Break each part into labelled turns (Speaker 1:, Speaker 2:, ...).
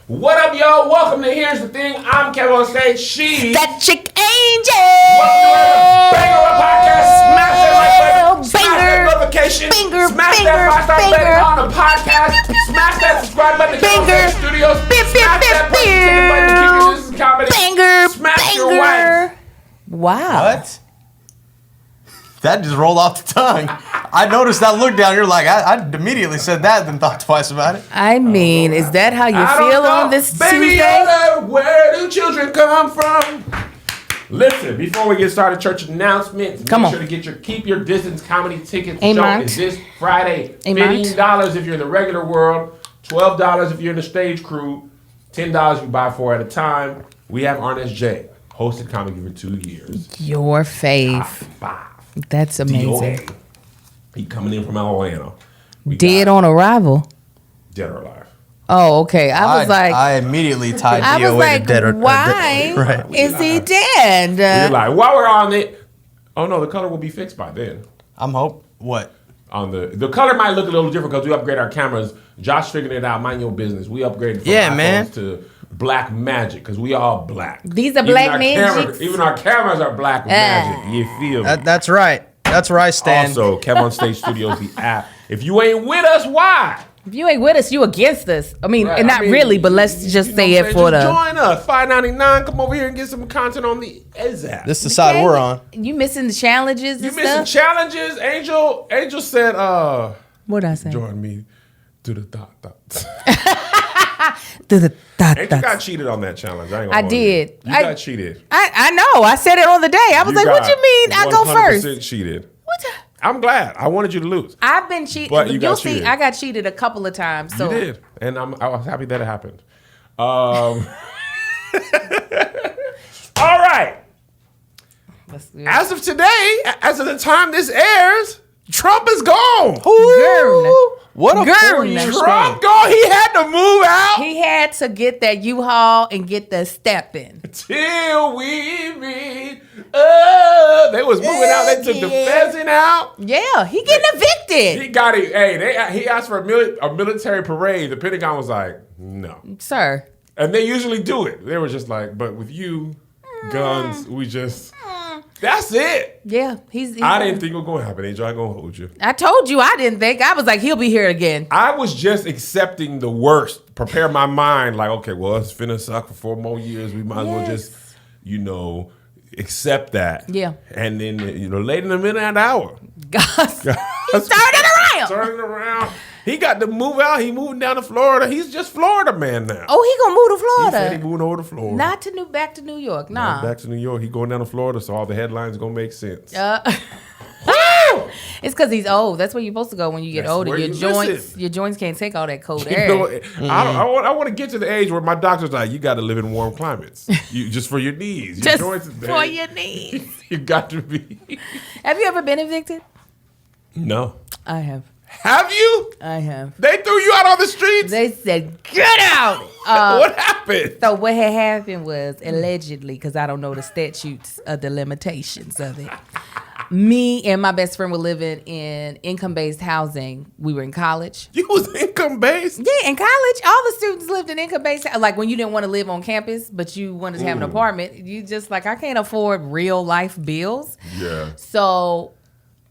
Speaker 1: What up, y'all? Welcome to Here's the Thing. I'm Kevin on stage. She.
Speaker 2: That chick Angel.
Speaker 1: Welcome to Banger Up Podcast. Smash that like button. Smash that notification. Smash that 5-star rating on the podcast. Smash that subscribe button to Kevin Studios. Smash that ticket button to keep your business comedy. Smash your wife.
Speaker 2: Wow.
Speaker 3: What? That just rolled off the tongue. I noticed that look down. You're like, I immediately said that, then thought twice about it.
Speaker 2: I mean, is that how you feel on this
Speaker 1: Baby
Speaker 2: Tuesday?
Speaker 1: Yoda, where do children come from? Listen, before we get started, church announcements. Make sure to keep your distance comedy tickets. The show is this Friday. $15 if you're in the regular world, $12 if you're in the stage crew, $10 you buy 4 at a time. We have Arnest J, hosted comedy for 2 years.
Speaker 2: Your fave.
Speaker 1: 5.
Speaker 2: That's amazing.
Speaker 1: DOA. He coming in from Atlanta.
Speaker 2: Dead on arrival.
Speaker 1: Dead or alive.
Speaker 2: Oh, okay.
Speaker 3: I immediately tied DOA to dead or
Speaker 2: why
Speaker 3: right.
Speaker 2: is he dead?
Speaker 1: You're like, while we're on it, oh no, the color will be fixed by then.
Speaker 3: What?
Speaker 1: On the color might look a little different because we upgrade our cameras. Josh figured it out. Mind your business. We upgraded from iPhones to Black Magic because we all black.
Speaker 2: These are black magic.
Speaker 1: Even our cameras are black magic. You feel me?
Speaker 3: That's right. That's where I stand.
Speaker 1: Also, Kevin on Stage Studios, the app. If you ain't with us, why?
Speaker 2: If you ain't with us, you against us. I mean, really, but let's just say it for the.
Speaker 1: Join us. $5.99. Come over here and get some content on the app.
Speaker 3: This is the side we're on.
Speaker 2: You missing the challenges?
Speaker 1: You missing challenges? Angel said,
Speaker 2: What'd I say?
Speaker 1: Join me to the dot. Angel got cheated on that challenge. I
Speaker 2: did.
Speaker 1: You got cheated.
Speaker 2: I know. I said it on the day. I was like, what you mean I go first?
Speaker 1: 100% cheated.
Speaker 2: What?
Speaker 1: I'm glad. I wanted you to lose.
Speaker 2: I've been cheated.
Speaker 1: But
Speaker 2: you'll see, I got cheated a couple of times. So.
Speaker 1: You did. And I was happy that it happened. All right. As of today, as of the time this airs, Trump is gone.
Speaker 3: What a 4-year
Speaker 1: Trump gone. He had to move out.
Speaker 2: He had to get that U-Haul and get the step in.
Speaker 1: Till we meet. They was moving out. They took the pheasant out.
Speaker 2: Yeah, he getting evicted.
Speaker 1: He got it. Hey, he asked for a military parade. The Pentagon was like, no.
Speaker 2: Sir.
Speaker 1: And they usually do it. They were just like, but with you, guns, we just... That's it.
Speaker 2: Yeah,
Speaker 1: I didn't think it was going to happen, Angel. I'm going to hold you.
Speaker 2: I told you I didn't think. I was like, he'll be here again.
Speaker 1: I was just accepting the worst. Prepare my mind like, okay, well, it's finna suck for 4 more years. We might as well just, accept that.
Speaker 2: Yeah.
Speaker 1: And then, late in the midnight hour.
Speaker 2: He's turning around.
Speaker 1: Turning around. He got to move out. He moving down to Florida. He's just Florida man now.
Speaker 2: Oh, he gonna move to Florida.
Speaker 1: He said he moving over to Florida.
Speaker 2: Not to back to New York. Nah.
Speaker 1: Not back to New York. He going down to Florida, so all the headlines gonna make sense.
Speaker 2: It's because he's old. That's where you're supposed to go when you get older. Your joints can't take all that cold air.
Speaker 1: I want to get to the age where my doctor's like, you got to live in warm climates, just for your knees.
Speaker 2: Your joints for your knees.
Speaker 1: You got to be.
Speaker 2: Have you ever been evicted?
Speaker 1: No.
Speaker 2: I have.
Speaker 1: Have you?
Speaker 2: I have.
Speaker 1: They threw you out on the streets?
Speaker 2: They said, get out.
Speaker 1: What happened?
Speaker 2: So what had happened was, allegedly, because I don't know the statutes of the limitations of it, me and my best friend were living in income-based housing. We were in college.
Speaker 1: You was income-based?
Speaker 2: Yeah, in college, all the students lived in income-based. Like when you didn't want to live on campus, but you wanted to have an apartment, you just like, I can't afford real-life bills.
Speaker 1: Yeah.
Speaker 2: So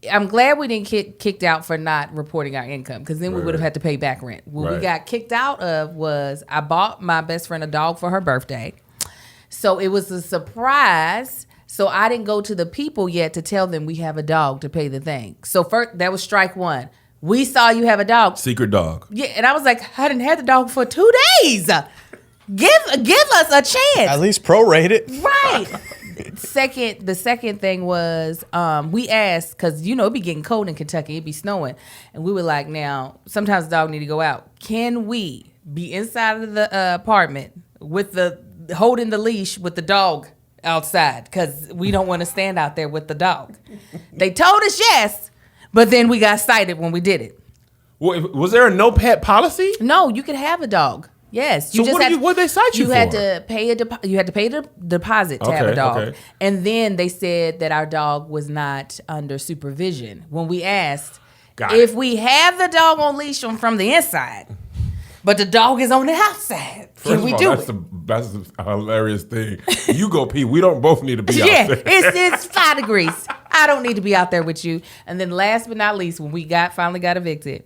Speaker 2: I'm glad we didn't get kicked out for not reporting our income, because then we would have had to pay back rent. What we got kicked out of was I bought my best friend a dog for her birthday. So it was a surprise. So I didn't go to the people yet to tell them we have a dog to pay the thing. So first, that was strike one. We saw you have a dog.
Speaker 1: Secret dog.
Speaker 2: Yeah, and I was like, I didn't have the dog for 2 days. Give us a chance.
Speaker 3: At least prorate it.
Speaker 2: Right. The second thing was we asked, because it'd be getting cold in Kentucky, it'd be snowing, and we were like, now sometimes the dog need to go out. Can we be inside of the apartment with holding the leash with the dog outside, because we don't want to stand out there with the dog? They told us yes, but then we got cited when we did it.
Speaker 1: Was there a no pet policy?
Speaker 2: No, you could have a dog. Yes.
Speaker 1: So what did they cite you for?
Speaker 2: You had to pay the deposit to have a dog. And then they said that our dog was not under supervision. When we asked if we have the dog on leash from the inside, but the dog is on the outside. Can we do it?
Speaker 1: That's a hilarious thing. You go pee. We don't both need to be out there.
Speaker 2: It's 5 degrees. I don't need to be out there with you. And then last but not least, when we finally got evicted,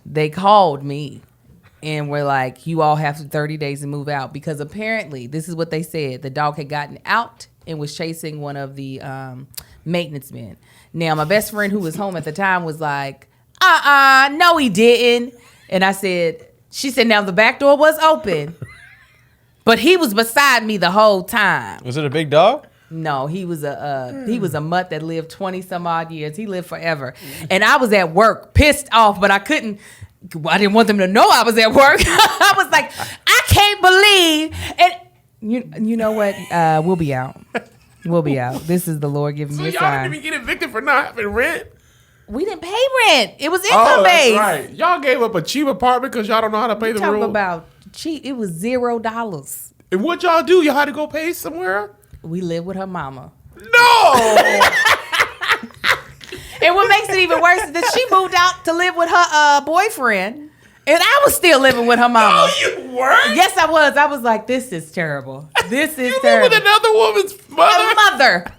Speaker 2: they called me and were like, you all have 30 days to move out, because apparently, this is what they said, the dog had gotten out and was chasing one of the maintenance men. Now, my best friend who was home at the time was like, no, he didn't. And she said, now the back door was open, but he was beside me the whole time.
Speaker 3: Was it a big dog?
Speaker 2: No, he was a mutt that lived 20 some odd years. He lived forever. And I was at work pissed off, but I didn't want them to know I was at work. I was like, I can't believe. And you know what? We'll be out. We'll be out. This is the Lord giving me a sign.
Speaker 1: So y'all didn't even get evicted for not having rent?
Speaker 2: We didn't pay rent. It was income based.
Speaker 1: That's right. Y'all gave up a cheap apartment because y'all don't know how to pay the rent.
Speaker 2: Talk about cheap. It was $0.
Speaker 1: And what y'all do? Y'all had to go pay somewhere?
Speaker 2: We lived with her mama.
Speaker 1: No!
Speaker 2: And what makes it even worse is that she moved out to live with her boyfriend, and I was still living with her mama.
Speaker 1: No, you weren't?
Speaker 2: Yes, I was. I was like, this is terrible. This is
Speaker 1: you
Speaker 2: terrible.
Speaker 1: live with another woman's mother?
Speaker 2: A mother.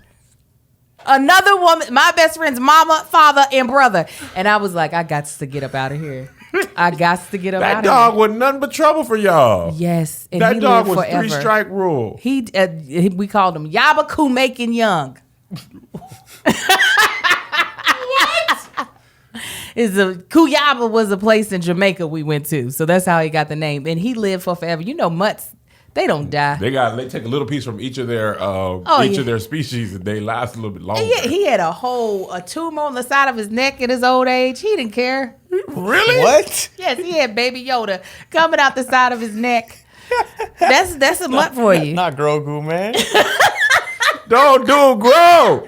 Speaker 2: Another woman, my best friend's mama, father, and brother. And I was like, I got to get up out of here. I got to get up out of here.
Speaker 1: That dog was nothing but trouble for y'all.
Speaker 2: Yes. And
Speaker 1: that dog was
Speaker 2: forever.
Speaker 1: 3-strike rule.
Speaker 2: We called him Yabaku Macon Young. Cuyaba was a place in Jamaica we went to. So that's how he got the name. And he lived for forever. You know, mutts, they don't die.
Speaker 1: They take a little piece from each of their of their species, and they last a little bit longer.
Speaker 2: He had a tumor on the side of his neck at his old age. He didn't care.
Speaker 1: Really?
Speaker 3: What?
Speaker 2: Yes, he had Baby Yoda coming out the side of his neck. That's a mutt for you.
Speaker 3: Not Grogu, man.
Speaker 1: Don't do grow.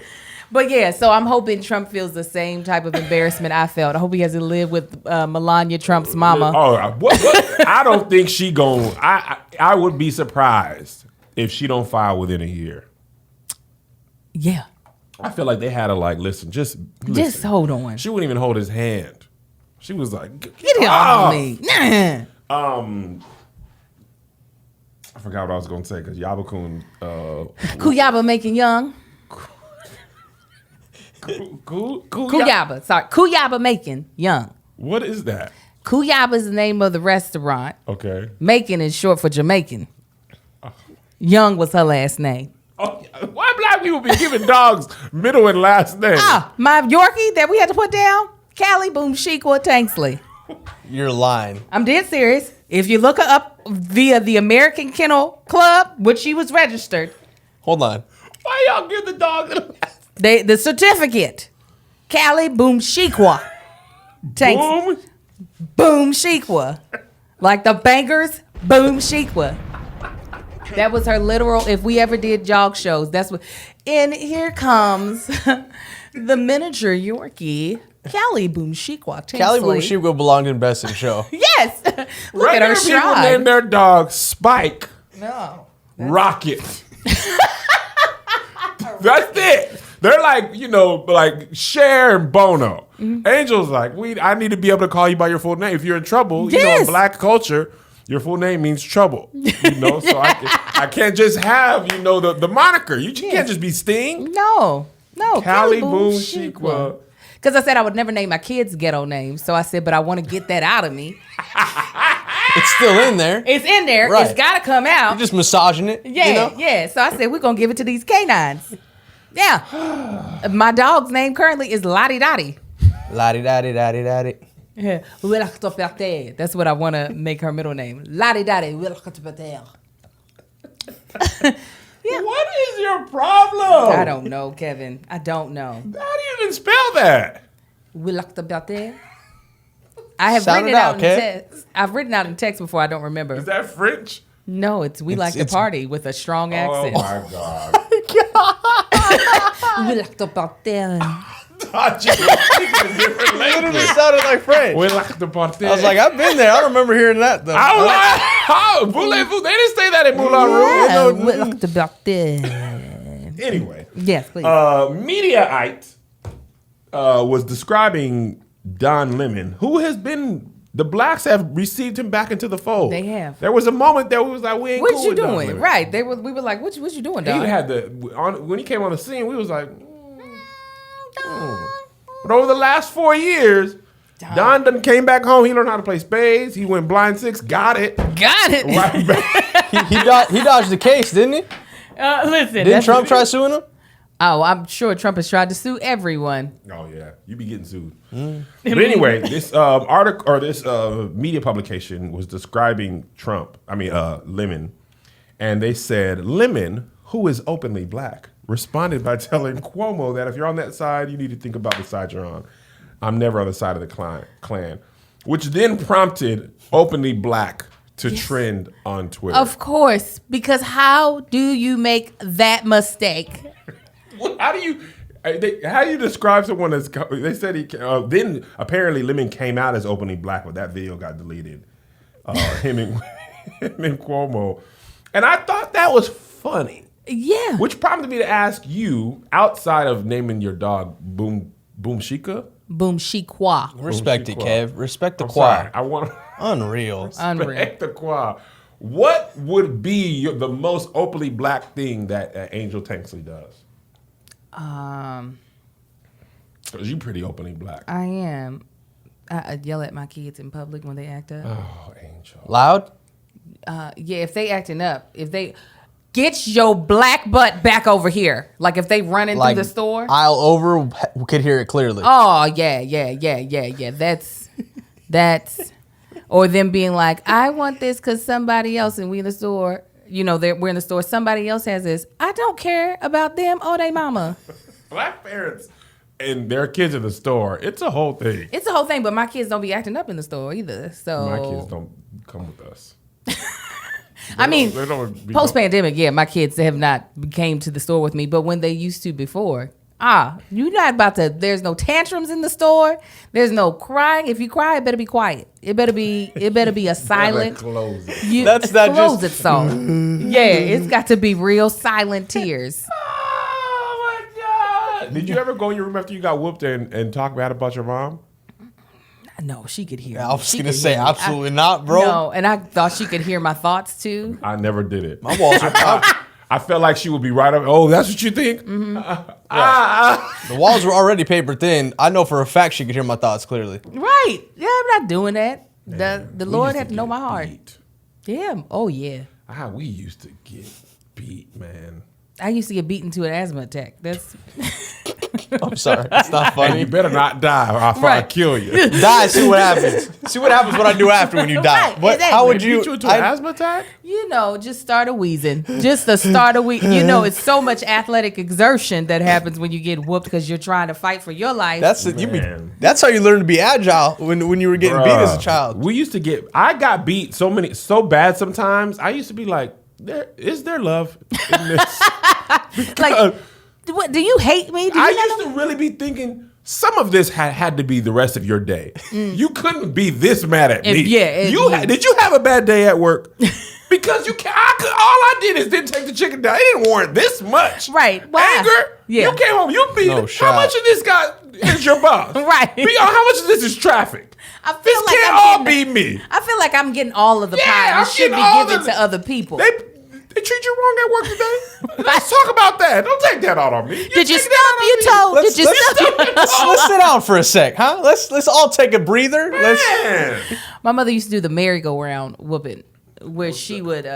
Speaker 2: But yeah, so I'm hoping Trump feels the same type of embarrassment I felt. I hope he has to live with Melania Trump's mama.
Speaker 1: Oh, what? I don't think she gon'. I would be surprised if she don't file within a year.
Speaker 2: Yeah.
Speaker 1: I feel like they had to listen. Just
Speaker 2: hold on.
Speaker 1: She wouldn't even hold his hand. She was like,
Speaker 2: "Get it off me."
Speaker 1: I forgot what I was gonna say because Yabakun.
Speaker 2: Cuyaba Macon Young. Cuyaba. Sorry. Cuyaba Macon Young.
Speaker 1: What is that?
Speaker 2: Cuyaba is the name of the restaurant.
Speaker 1: Okay.
Speaker 2: Macon is short for Jamaican. Young was her last name.
Speaker 1: Oh, why black people be giving dogs middle and last name?
Speaker 2: My Yorkie that we had to put down, Callie Boom Shikwa Tanksley.
Speaker 3: You're lying.
Speaker 2: I'm dead serious. If you look her up via the American Kennel Club, which she was registered.
Speaker 3: Hold on.
Speaker 1: Why y'all give the dog
Speaker 2: the certificate? Callie Boom Shikwa. Boom Shikwa. Like the bankers, Boom Shikwa. That was her literal, if we ever did jog shows, that's what. And here comes the miniature Yorkie, Callie Boom Shikwa.
Speaker 3: Callie Boom Shikwa belonged in Best in Show.
Speaker 2: Yes. Look at her
Speaker 1: people
Speaker 2: stride.
Speaker 1: named their dog Spike.
Speaker 2: No.
Speaker 1: Rocket. That's it. They're like Cher and Bono. Mm-hmm. Angel's like, I need to be able to call you by your full name. If you're in trouble, in black culture, your full name means trouble. So I can't just have, the moniker. You can't just be Sting.
Speaker 2: No.
Speaker 1: Callie Boom Shikwa.
Speaker 2: Because I said I would never name my kids ghetto names. So I said, but I want to get that out of me.
Speaker 3: It's still in there.
Speaker 2: It's in there.
Speaker 3: Right.
Speaker 2: It's got to come out.
Speaker 3: You're just massaging it.
Speaker 2: Yeah, yeah. So I said, we're going to give it to these canines. Yeah. My dog's name currently is Lottie Dottie.
Speaker 3: Lottie Dottie Dottie Dottie.
Speaker 2: Yeah. That's what I want to make her middle name. Lottie Dottie.
Speaker 1: Yeah. What is your problem?
Speaker 2: I don't know, Kevin. I don't know.
Speaker 1: How do you even spell that?
Speaker 2: I have written it out in text. I've written out in text before. I don't remember.
Speaker 1: Is that French?
Speaker 2: No, it's we like to party with a strong accent.
Speaker 1: Oh my God.
Speaker 2: We like to party.
Speaker 1: thought you were speaking a different language.
Speaker 3: It literally sounded like French.
Speaker 1: We like the party.
Speaker 3: I was like, I've been there. I don't remember hearing that though.
Speaker 1: Voulez-vous? They didn't say that in Moulin Rouge.
Speaker 2: We like the party.
Speaker 1: Anyway.
Speaker 2: Yes, please.
Speaker 1: Mediaite was describing Don Lemon, who has been the blacks have received him back into the fold.
Speaker 2: They have.
Speaker 1: There was a moment that we was like, we ain't
Speaker 2: What
Speaker 1: cool
Speaker 2: you
Speaker 1: with Don
Speaker 2: doing?
Speaker 1: Lemon.
Speaker 2: Right. We were like, what you doing,
Speaker 1: He
Speaker 2: dog?
Speaker 1: had when he came on the scene, we was like, But over the last 4 years, Don done came back home. He learned how to play spades. He went blind six, got it.
Speaker 2: Got it.
Speaker 1: Right back.
Speaker 3: he dodged the case, didn't he?
Speaker 2: Listen.
Speaker 3: Didn't Trump try suing him?
Speaker 2: Oh, I'm sure Trump has tried to sue everyone.
Speaker 1: Oh yeah, you be getting sued. But anyway, this article or this media publication was describing Lemon, and they said Lemon, who is openly black, responded by telling Cuomo that if you're on that side, you need to think about the side you're on. I'm never on the side of the Klan, which then prompted openly black to trend on Twitter.
Speaker 2: Of course, because how do you make that mistake?
Speaker 1: How do you describe someone that's? They said he. Then apparently Lemon came out as openly black, but that video got deleted. Him and Cuomo, and I thought that was funny.
Speaker 2: Yeah.
Speaker 1: Which prompted me to ask you, outside of naming your dog Boom Shika.
Speaker 2: Boom Shikwa.
Speaker 3: Respect it, Kev. Respect the
Speaker 1: Sorry,
Speaker 3: quad.
Speaker 1: I want
Speaker 3: Unreal.
Speaker 1: respect the quad. What would be the most openly black thing that Angel Tanksley does? Because you pretty openly black.
Speaker 2: I am. I yell at my kids in public when they act up.
Speaker 1: Oh, Angel.
Speaker 3: Loud?
Speaker 2: Yeah, if they acting up, if they get your black butt back over here, like if they running through the store.
Speaker 3: Aisle over, we could hear it clearly.
Speaker 2: Oh yeah. That's or them being like, I want this because somebody else, and we in the store. You know, we're in the store. Somebody else has this. I don't care about them or they mama.
Speaker 1: Black parents and their kids in the store, it's a whole thing.
Speaker 2: It's a whole thing, but my kids don't be acting up in the store either. So
Speaker 1: My kids don't come with us.
Speaker 2: I mean,
Speaker 1: They don't be-
Speaker 2: post pandemic, yeah, my kids have not came to the store with me, but when they used to before, you're not about to. There's no tantrums in the store. There's no crying. If you cry, it better be quiet. It better be a silent.
Speaker 1: Close it.
Speaker 3: That's not
Speaker 2: close
Speaker 3: just-
Speaker 2: it song. Yeah, it's got to be real silent tears.
Speaker 1: Oh my God! Did you ever go in your room after you got whooped and talk bad about your mom?
Speaker 2: No, she could hear.
Speaker 3: I was
Speaker 2: She
Speaker 3: going to
Speaker 2: could
Speaker 3: say,
Speaker 2: hear me.
Speaker 3: absolutely not, bro.
Speaker 2: No, and I thought she could hear my thoughts too.
Speaker 1: I never did it.
Speaker 3: My walls are
Speaker 1: I felt like she would be right up. Oh, that's what you think?
Speaker 2: Mm-hmm.
Speaker 3: The walls were already paper thin. I know for a fact she could hear my thoughts clearly.
Speaker 2: Right? Yeah, I'm not doing that. The
Speaker 1: We
Speaker 2: Lord
Speaker 1: used
Speaker 2: had to know
Speaker 1: get
Speaker 2: my heart.
Speaker 1: beat.
Speaker 2: Yeah. Oh yeah.
Speaker 1: We used to get beat, man.
Speaker 2: I used to get beaten to an asthma attack. That's
Speaker 3: I'm sorry. It's not
Speaker 1: And
Speaker 3: funny.
Speaker 1: you better not die or I'll
Speaker 2: Right.
Speaker 1: kill you.
Speaker 3: Die, see what happens. See what happens what I do after when you die.
Speaker 2: Right,
Speaker 3: What?
Speaker 2: exactly.
Speaker 3: How would
Speaker 1: Beat
Speaker 3: you?
Speaker 1: you into an asthma attack?
Speaker 2: just start a wheezing. Just the start of it's so much athletic exertion that happens when you get whooped because you're trying to fight for your life.
Speaker 3: That's
Speaker 1: Man.
Speaker 3: that's how you learn to be agile when you were getting beat as a
Speaker 1: Bruh,
Speaker 3: child.
Speaker 1: We used to I got beat so bad sometimes. I used to be like, is there love in this?
Speaker 2: like, what, do you hate me? Do you
Speaker 1: I
Speaker 2: not
Speaker 1: used to really be thinking some of this had to be the rest of your day. You couldn't be this mad at me. Did you have a bad day at work? Because all I did is didn't take the chicken down. It didn't warrant this much.
Speaker 2: Right. Why?
Speaker 1: Anger.
Speaker 2: Yeah.
Speaker 1: You came home. You beat.
Speaker 3: No
Speaker 1: how
Speaker 3: shot.
Speaker 1: much of this guy is your boss?
Speaker 2: Right.
Speaker 1: How much of this is traffic?
Speaker 2: I feel
Speaker 1: This
Speaker 2: like
Speaker 1: can't
Speaker 2: I'm
Speaker 1: all
Speaker 2: getting-
Speaker 1: be me.
Speaker 2: I feel like I'm getting all of the
Speaker 1: Yeah,
Speaker 2: pie
Speaker 1: I'm
Speaker 2: and should be
Speaker 1: getting all
Speaker 2: given
Speaker 1: of
Speaker 2: to other people.
Speaker 1: They treat you wrong at work today. Let's talk about that. Don't take that out on me.
Speaker 2: Did you
Speaker 1: taking
Speaker 2: stub
Speaker 1: that
Speaker 2: your
Speaker 1: out on
Speaker 2: toe?
Speaker 1: me.
Speaker 2: Did you stub your toe?
Speaker 3: Let's sit down for a sec, huh? Let's all take a breather.
Speaker 1: Man.
Speaker 2: My mother used to do the merry-go-round whooping, where she would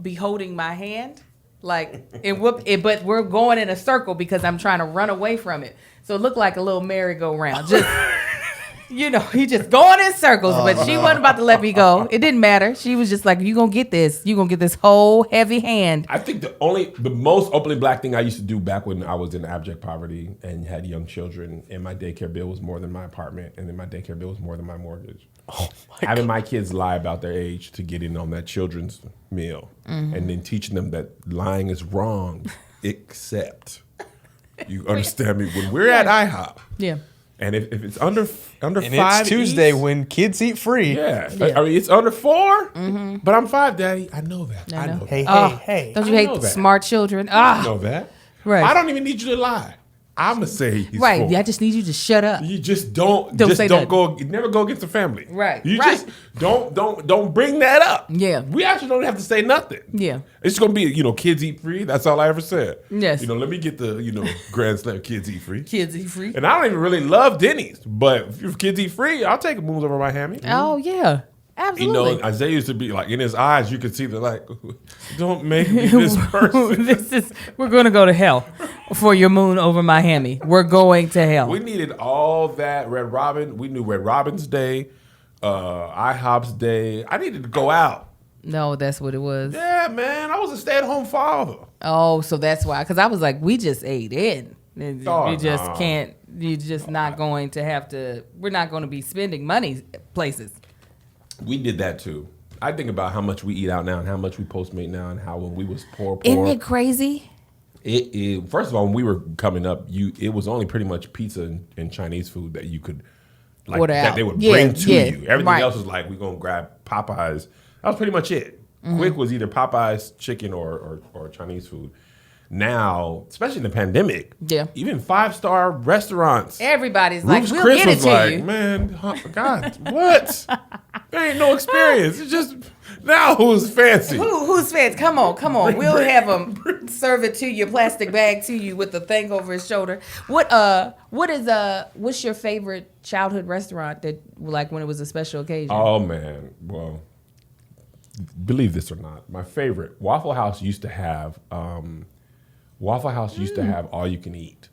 Speaker 2: be holding my hand, like and whoop it, but we're going in a circle because I'm trying to run away from it. So it looked like a little merry-go-round. Just he just going in circles, but she wasn't about to let me go. It didn't matter. She was just like, "You gonna get this? You gonna get this whole heavy hand."
Speaker 1: I think the most openly black thing I used to do back when I was in abject poverty and had young children, and my daycare bill was more than my apartment, and then my daycare bill was more than my mortgage. Having my kids lie about their age to get in on that children's meal, and then teaching them that lying is wrong, except you understand me when we're at IHOP.
Speaker 2: Yeah.
Speaker 1: And if it's under
Speaker 3: And
Speaker 1: 5
Speaker 3: it's Tuesday
Speaker 1: eats,
Speaker 3: when kids eat free.
Speaker 1: yeah. I mean it's under 4, but I'm 5, Daddy. I know that. I know
Speaker 3: Hey,
Speaker 1: that.
Speaker 3: hey.
Speaker 2: Don't you
Speaker 1: I
Speaker 2: hate
Speaker 1: know that.
Speaker 2: smart children?
Speaker 1: I know that.
Speaker 2: Right.
Speaker 1: I don't even need you to lie. I'ma say he's
Speaker 2: right.
Speaker 1: full.
Speaker 2: I just need you to shut up.
Speaker 1: You just don't never go against the family.
Speaker 2: Right.
Speaker 1: You
Speaker 2: right.
Speaker 1: just don't bring that up.
Speaker 2: Yeah.
Speaker 1: We actually don't have to say nothing.
Speaker 2: Yeah.
Speaker 1: It's gonna be, kids eat free. That's all I ever said.
Speaker 2: Yes.
Speaker 1: Let me get the, Grand Slam kids eat free.
Speaker 2: Kids eat free.
Speaker 1: And I don't even really love Denny's, but if kids eat free, I'll take a Moons over Miami.
Speaker 2: Oh yeah. Absolutely.
Speaker 1: Isaiah used to be like, in his eyes, you could see don't make me this person.
Speaker 2: We're going to go to hell for your Moon over Miami. We're going to hell.
Speaker 1: We needed all that Red Robin. We knew Red Robin's day, IHOP's day. I needed to go out.
Speaker 2: No, that's what it was.
Speaker 1: Yeah, man. I was a stay-at-home father.
Speaker 2: Oh, so that's why. Because I was like, we just ate in.
Speaker 1: Oh,
Speaker 2: you just
Speaker 1: no.
Speaker 2: can't. You're just not going to have to. We're not going to be spending money places.
Speaker 1: We did that too. I think about how much we eat out now and how much we Postmate now and how when we was poor.
Speaker 2: Isn't it crazy?
Speaker 1: It first of all, when we were coming up, it was only pretty much pizza and Chinese food that you could
Speaker 2: order
Speaker 1: that
Speaker 2: out.
Speaker 1: they would bring to you. Everything
Speaker 2: right.
Speaker 1: else was like, we're gonna grab Popeyes. That was pretty much it. Quick was either Popeyes chicken or Chinese food. Now, especially in the pandemic, even 5-star restaurants.
Speaker 2: Everybody's
Speaker 1: Ruth's
Speaker 2: like, we'll
Speaker 1: Chris
Speaker 2: get it
Speaker 1: was
Speaker 2: to
Speaker 1: like,
Speaker 2: you.
Speaker 1: man, God, what? There ain't no experience. It's just now who's fancy.
Speaker 2: Who's fancy? Come on. We'll have them serve it to you, plastic bag to you with the thing over his shoulder. What's your favorite childhood restaurant that, like, when it was a special occasion?
Speaker 1: Oh man, well, believe this or not, my favorite Waffle House used to have all you can eat.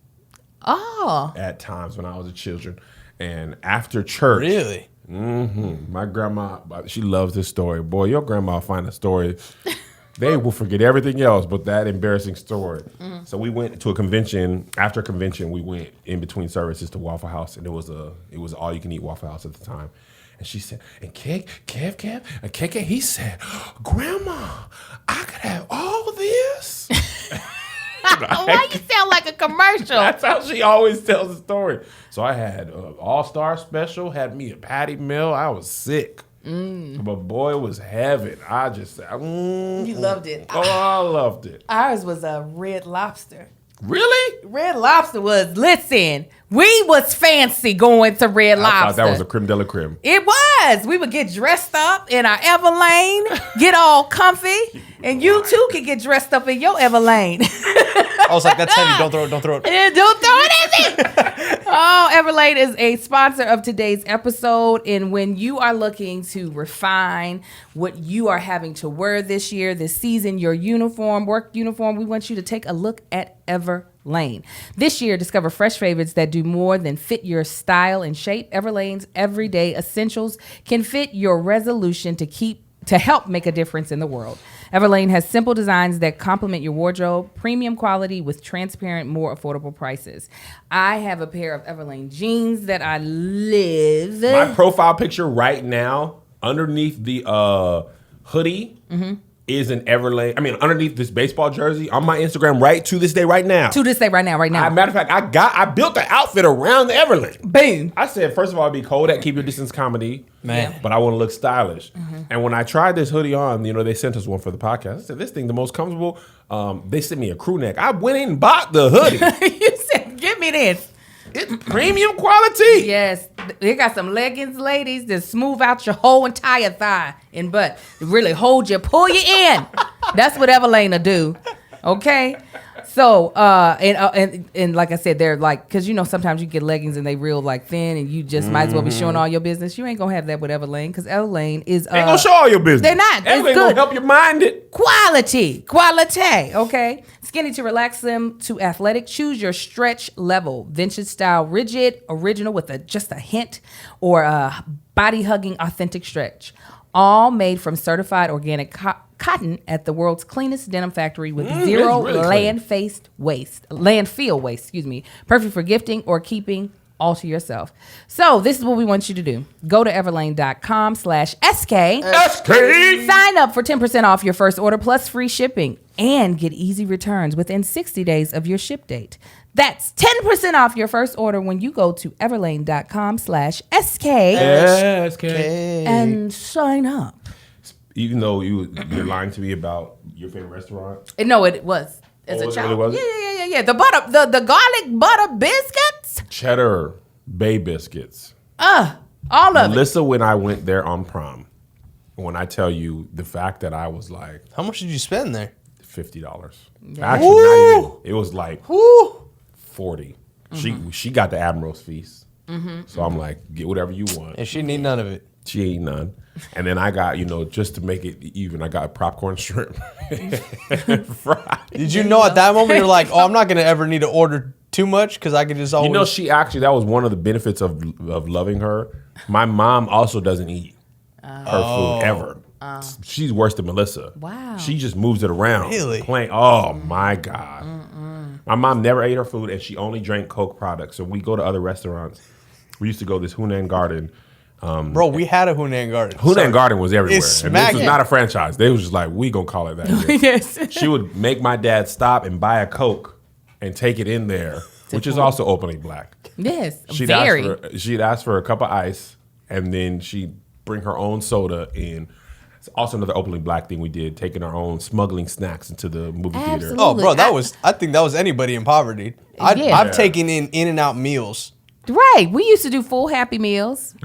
Speaker 2: Oh.
Speaker 1: At times when I was a children, and after church.
Speaker 3: Really?
Speaker 1: Mm-hmm. My grandma, she loves this story. Boy, your grandma will find a story. They will forget everything else but that embarrassing story. Mm-hmm. So we went to a convention. After a convention, we went in between services to Waffle House, and it was all you can eat Waffle House at the time. And she said, and KK, he said, Grandma, I could have all this.
Speaker 2: Why you sound like a commercial?
Speaker 1: That's how she always tells the story. So I had All-Star Special, had me a patty meal. I was sick. But boy, it was heaven. I just said,
Speaker 2: You loved it.
Speaker 1: Oh, I loved it.
Speaker 2: Ours was a Red Lobster.
Speaker 1: Really?
Speaker 2: Red Lobster listen, we was fancy going to Red Lobster.
Speaker 1: I thought that was a creme de la creme.
Speaker 2: It was. We would get dressed up in our Everlane, get all comfy, and you too could get dressed up in your Everlane.
Speaker 3: I was like, that's heavy. Don't throw it. Don't throw it.
Speaker 2: Yeah, don't throw it at me. Oh, Everlane is a sponsor of today's episode. And when you are looking to refine what you are having to wear this year, this season, your work uniform, we want you to take a look at Everlane. This year, discover fresh favorites that do more than fit your style and shape. Everlane's everyday essentials can fit your resolution to help make a difference in the world. Everlane has simple designs that complement your wardrobe, premium quality with transparent, more affordable prices. I have a pair of Everlane jeans that I live.
Speaker 1: My profile picture right now, underneath the hoodie, is an Everlane. I mean, underneath this baseball jersey on my Instagram to this day right now.
Speaker 2: Matter
Speaker 1: Of fact, I built the outfit around the Everlane.
Speaker 2: Boom.
Speaker 1: I said, first of all, it'd be cold at Keep Your Distance Comedy,
Speaker 3: man,
Speaker 1: but I want to look stylish. And when I tried this hoodie on, they sent us one for the podcast. I said, this thing, the most comfortable. They sent me a crew neck. I went in and bought the hoodie.
Speaker 2: You said, give me this.
Speaker 1: It's premium quality.
Speaker 2: Yes, they got some leggings, ladies, that smooth out your whole entire thigh and butt. Really pull you in. That's what Everlane will do. Okay. So, and like I said, they're like, because sometimes you get leggings and they real like thin, and you just might as well be showing all your business. You ain't gonna have that with Everlane, because Everlane is
Speaker 1: ain't gonna show all your business.
Speaker 2: They're not.
Speaker 1: Everlane gonna help you mind it.
Speaker 2: Quality. Okay. Skinny to relax them to athletic. Choose your stretch level. Vintage style, rigid, original with just a hint, or a body hugging, authentic stretch. All made from certified organic cotton at the world's cleanest denim factory with zero
Speaker 1: really
Speaker 2: landfill waste. Perfect for gifting or keeping all to yourself. So this is what we want you to do. Go to everlane.com/SK. Sign up for 10% off your first order plus free shipping and get easy returns within 60 days of your ship date. That's 10% off your first order when you go to everlane.com/SK and sign up.
Speaker 1: Even though you're lying to me about your favorite restaurant.
Speaker 2: No, it was. as a
Speaker 1: it
Speaker 2: child.
Speaker 1: really was?
Speaker 2: Yeah. The butter, the garlic butter biscuits.
Speaker 1: Cheddar Bay biscuits.
Speaker 2: All of it.
Speaker 1: Melissa, when I went there on prom, when I tell you the fact that I was like
Speaker 3: How much did you spend there?
Speaker 1: $50. Actually, not even. It was like 40. She got the Admiral's feast. So I'm like, get whatever you want.
Speaker 3: And she didn't eat none of it.
Speaker 1: She ain't none. And then I got, just to make it even, I got popcorn shrimp fried.
Speaker 3: Did you know at that moment you're like, oh, I'm not gonna ever need to order too much because I could just always.
Speaker 1: She actually, that was one of the benefits of loving her. My mom also doesn't eat her food ever. She's worse than Melissa.
Speaker 2: Wow.
Speaker 1: She just moves it around.
Speaker 3: Really?
Speaker 1: Plain. Oh my God. My mom never ate her food and she only drank Coke products. So we go to other restaurants. We used to go to this Hunan Garden.
Speaker 3: Bro, we had a Hunan Garden.
Speaker 1: Hunan Garden was everywhere.
Speaker 3: It's
Speaker 1: And this was
Speaker 3: smacking.
Speaker 1: not a franchise. They was just like, we gonna call it that. Here.
Speaker 2: Yes.
Speaker 1: She would make my dad stop and buy a Coke and take it in there, which is also openly black.
Speaker 2: Yes.
Speaker 1: She'd ask for a cup of ice, and then she'd bring her own soda in. It's also another openly black thing we did, taking our own smuggling snacks into the movie theater.
Speaker 2: Absolutely.
Speaker 3: Oh, bro, I think that was anybody in poverty.
Speaker 2: Yeah.
Speaker 3: I've taken in and out meals.
Speaker 2: Right. We used to do full Happy Meals.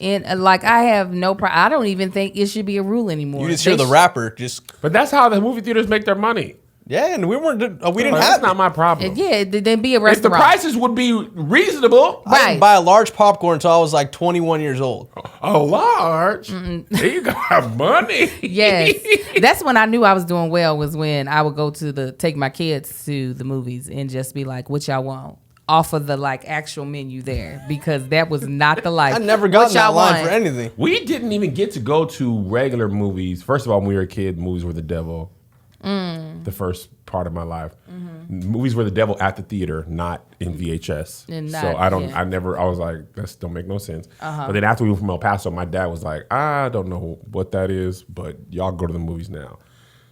Speaker 2: And I have no problem. I don't even think it should be a rule anymore.
Speaker 3: You just hear the rapper just.
Speaker 1: But that's how the movie theaters make their money.
Speaker 3: Yeah, and we didn't
Speaker 1: That's
Speaker 3: have
Speaker 1: not my problem.
Speaker 2: Yeah, then be a
Speaker 1: If the
Speaker 2: restaurant.
Speaker 1: prices would be reasonable,
Speaker 3: I
Speaker 2: Right.
Speaker 3: didn't buy a large popcorn until I was like 21 years old.
Speaker 1: a large, you got money.
Speaker 2: Yes. That's when I knew I was doing well, was when I would go take my kids to the movies and just be like, what y'all want? Off of the actual menu there, because that was not the life.
Speaker 3: I never got
Speaker 2: What
Speaker 3: in that
Speaker 2: y'all
Speaker 3: line
Speaker 2: want?
Speaker 3: for anything.
Speaker 1: We didn't even get to go to regular movies. First of all, when we were a kid, movies were the devil. The first part of my life. Movies were the devil at the theater, not in VHS.
Speaker 2: And
Speaker 1: So
Speaker 2: not-
Speaker 1: I don't.
Speaker 2: yeah.
Speaker 1: I was like, that don't make no sense. But then after we were from El Paso, my dad was like, I don't know what that is, but y'all go to the movies now.